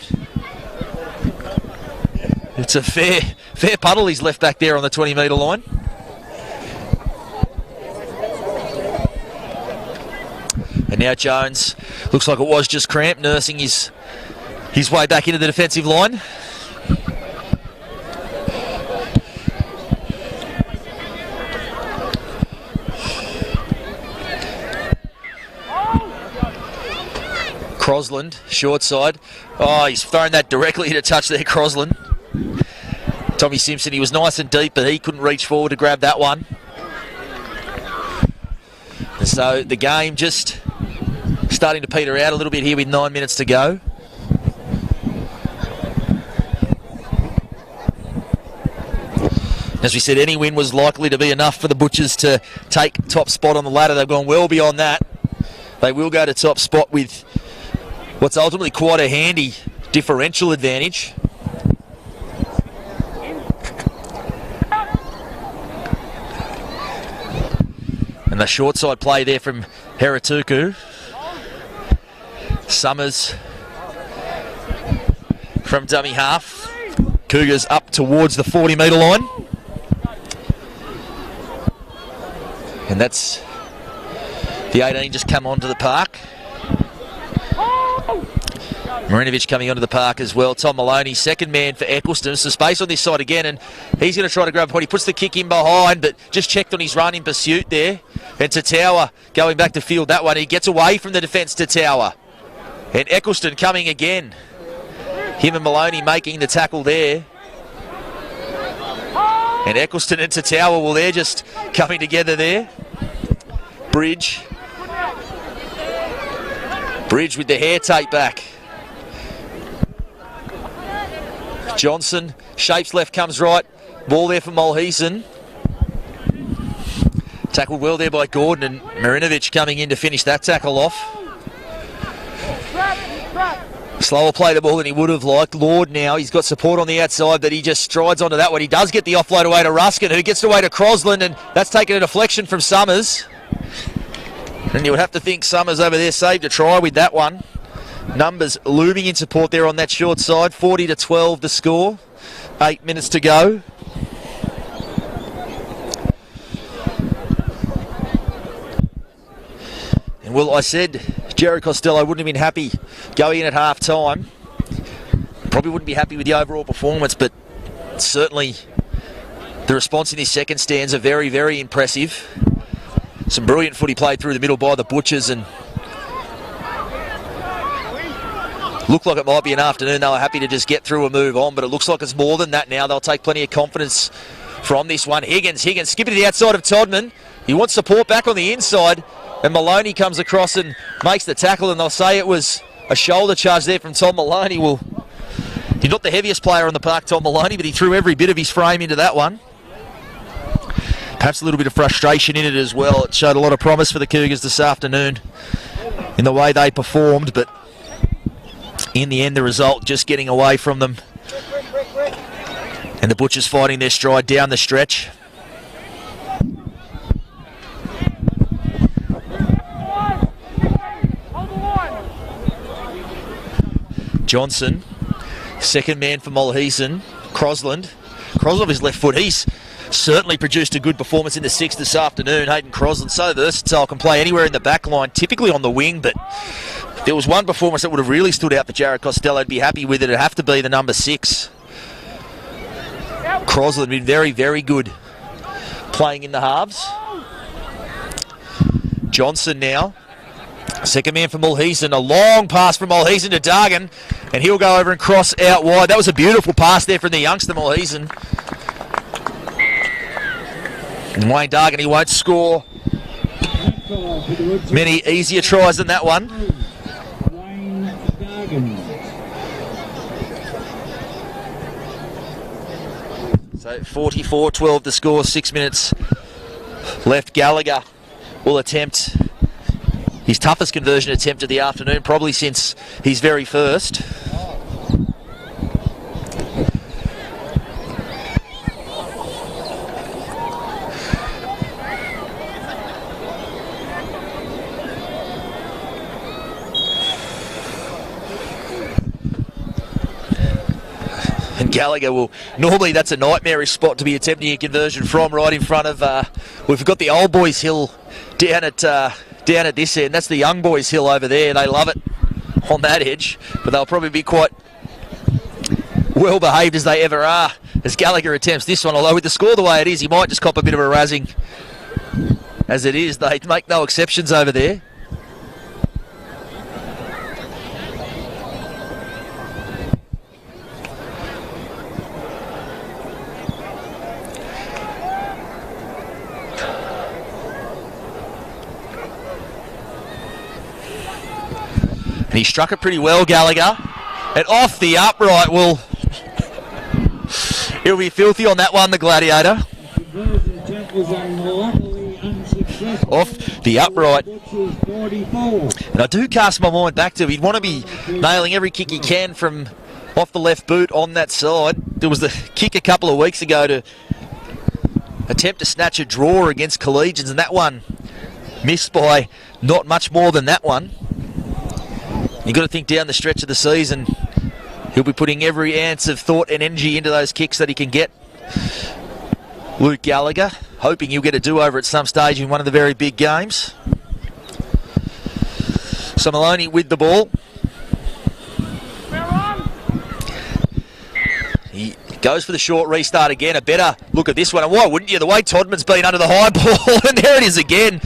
it's a fair Fair puddle he's left back there on the 20-metre line. And now Jones, looks like it was just cramp, nursing his way back into the defensive line. Crosland, short side. Oh, he's thrown that directly into touch there, Crosland. Tommy Simpson, he was nice and deep, but he couldn't reach forward to grab that one. And so the game just starting to peter out a little bit here with 9 minutes to go. As we said, any win was likely to be enough for the Butchers to take top spot on the ladder. They've gone well beyond that. They will go to top spot with what's ultimately quite a handy differential advantage. And the short side play there from Heratuku. Summers from dummy half. Cougars up towards the 40-metre line. And that's the 18 just come onto the park. Marinovic coming onto the park as well. Tom Maloney, second man for Eccleston. So space on this side again, and he's going to try to grab a point. He puts the kick in behind, but just checked on his run in pursuit there. And Tatawa going back to field that one. He gets away from the defence, Tatawa. And Eccleston coming again. Him and Maloney making the tackle there. And Eccleston and Tatawa, well, they're just coming together there. Bridge with the hair tape back. Johnson, shapes left, comes right. Ball there for Mulheason. Tackled well there by Gordon, and Marinovic coming in to finish that tackle off. Slower play the ball than he would have liked. Lord now, he's got support on the outside, but he just strides onto that one. He does get the offload away to Ruskin, who gets it away to Crosland, and that's taken a deflection from Summers. And you would have to think Summers over there saved a try with that one. Numbers looming in support there on that short side. 40-12 the score. 8 minutes to go. And well, I said Jerry Costello wouldn't have been happy going in at half time. Probably wouldn't be happy with the overall performance, but certainly the response in his second stanza very, very impressive. Some brilliant footy played through the middle by the Butchers, and looked like it might be an afternoon. They were happy to just get through and move on, but it looks like it's more than that now. They'll take plenty of confidence from this one. Higgins skipping to the outside of Todman. He wants support back on the inside, and Maloney comes across and makes the tackle, and they'll say it was a shoulder charge there from Tom Maloney. Well, he's not the heaviest player on the park, Tom Maloney, but he threw every bit of his frame into that one. Perhaps a little bit of frustration in it as well. It showed a lot of promise for the Cougars this afternoon in the way they performed, but in the end, the result just getting away from them. And the Butchers fighting their stride down the stretch. Johnson, second man for Mulheason. Crosland with his left foot. He's certainly produced a good performance in the sixth this afternoon. Hayden Crosland, so versatile, can play anywhere in the back line, typically on the wing, but if there was one performance that would have really stood out for Jared Costello, I'd be happy with it. It'd have to be the number 6. Crosland been very, very good playing in the halves. Johnson now, second man for Mulheason. A long pass from Mulheason to Dargan, and he'll go over and cross out wide. That was a beautiful pass there from the youngster Mulheason. And Wayne Dargan, he won't score many easier tries than that one. Wayne Dargan. So 44-12 the score, 6 minutes left. Gallagher will attempt his toughest conversion attempt of the afternoon, probably since his very first. And Gallagher will, normally that's a nightmarish spot to be attempting a conversion from, right in front of, we've got the old boys hill down at this end. That's the young boys hill over there. They love it on that edge, but they'll probably be quite well behaved as they ever are as Gallagher attempts this one, although with the score the way it is, he might just cop a bit of a razzing. As it is, they make no exceptions over there. And he struck it pretty well, Gallagher. And off the upright will... He'll be filthy on that one, the Gladiator. Off the upright. And I do cast my mind back to him. He'd want to be nailing every kick he can from off the left boot on that side. There was the kick a couple of weeks ago to attempt to snatch a draw against Collegians, and that one missed by not much more than that one. You've got to think down the stretch of the season, he'll be putting every ounce of thought and energy into those kicks that he can get. Luke Gallagher, hoping he'll get a do-over at some stage in one of the very big games. So Maloney with the ball. He goes for the short restart again. A better look at this one. And why wouldn't you? The way Todman's been under the high ball, and there it is again.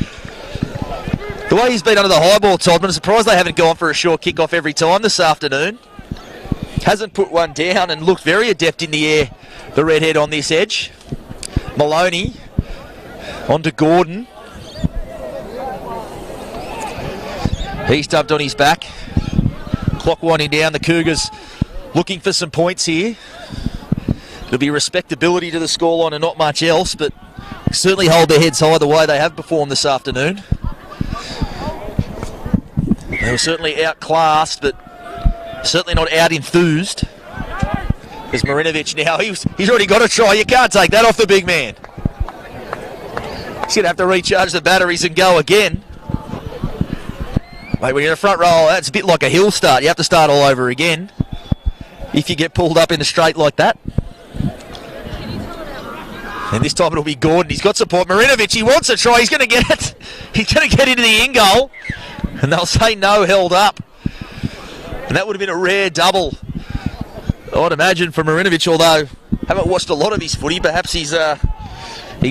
The way he's been under the high ball, Todman, I'm surprised they haven't gone for a short kick-off every time this afternoon. Hasn't put one down and looked very adept in the air, the redhead on this edge. Maloney onto Gordon. He's dumped on his back. Clock winding down. The Cougars looking for some points here. There'll be respectability to the scoreline and not much else, but certainly hold their heads high the way they have performed this afternoon. They were certainly outclassed, but certainly not out-enthused. There's Marinovic now. He's already got a try. You can't take that off the big man. He's going to have to recharge the batteries and go again. Mate, when you're in the front row, that's a bit like a hill start. You have to start all over again if you get pulled up in the straight like that. And this time it'll be Gordon. He's got support. Marinovic, he wants a try. He's going to get it. He's going to get into the in goal. And they'll say no, held up. And that would have been a rare double, I'd imagine, for Marinovic, although I haven't watched a lot of his footy. Perhaps he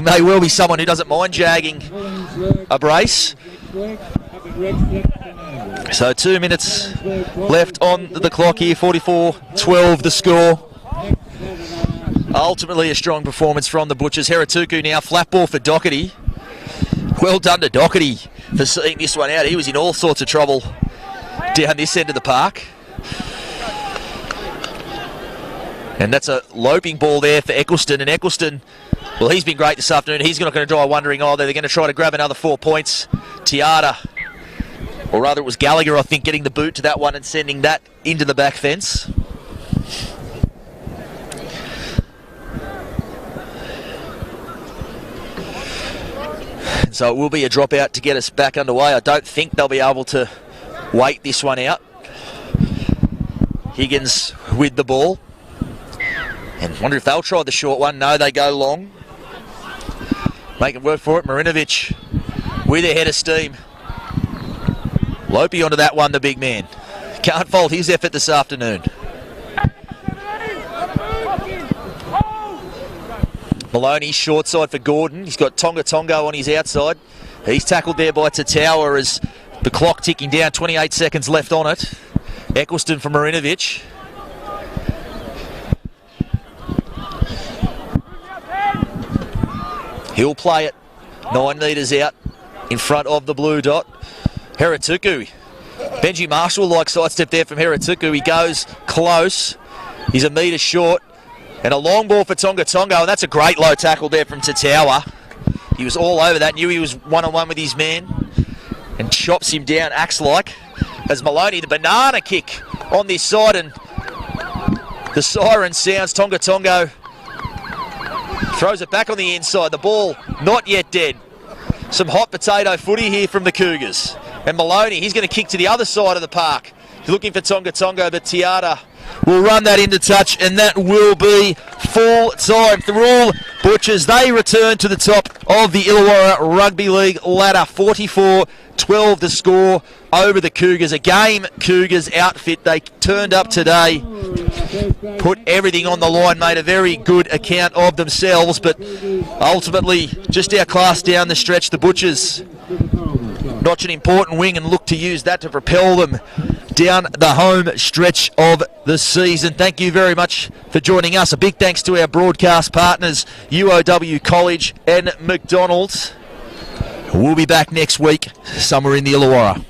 may well be someone who doesn't mind jagging a brace. So 2 minutes left on the clock here, 44-12 the score. Ultimately a strong performance from the Butchers. Heratuku now, flat ball for Doherty. Well done to Doherty for seeing this one out. He was in all sorts of trouble down this end of the park. And that's a loping ball there for Eccleston. And Eccleston, well, he's been great this afternoon. He's not going to die wondering, they're going to try to grab another 4 points. Tiata, or rather it was Gallagher, I think, getting the boot to that one and sending that into the back fence. So it will be a dropout to get us back underway. I don't think they'll be able to wait this one out. Higgins with the ball. And wonder if they'll try the short one. No, they go long. Making work for it. Marinovic with a head of steam. Lopey onto that one, the big man. Can't fault his effort this afternoon. Maloney, short side for Gordon. He's got Tonga Tongo on his outside. He's tackled there by Tatawa as the clock ticking down, 28 seconds left on it. Eccleston for Marinovic. He'll play it 9 metres out in front of the blue dot. Heratuku. Benji Marshall like sidestep there from Heratuku. He goes close. He's a metre short. And a long ball for Tonga Tongo, and that's a great low tackle there from Tatawa. He was all over that, knew he was one-on-one with his man, and chops him down, axe-like. As Maloney, the banana kick on this side, and the siren sounds. Tonga Tongo throws it back on the inside. The ball not yet dead. Some hot potato footy here from the Cougars. And Maloney, he's going to kick to the other side of the park. He's looking for Tonga Tongo, but Tiata will run that into touch, and that will be full time. Thirroul Butchers, they return to the top of the Illawarra Rugby League ladder. 44-12 to score over the Cougars. A game Cougars outfit. They turned up today, put everything on the line, made a very good account of themselves, but ultimately just outclassed down the stretch. The Butchers notch an important wing and look to use that to propel them down the home stretch of the season. Thank you very much for joining us. A big thanks to our broadcast partners, UOW College and McDonald's. We'll be back next week somewhere in the Illawarra.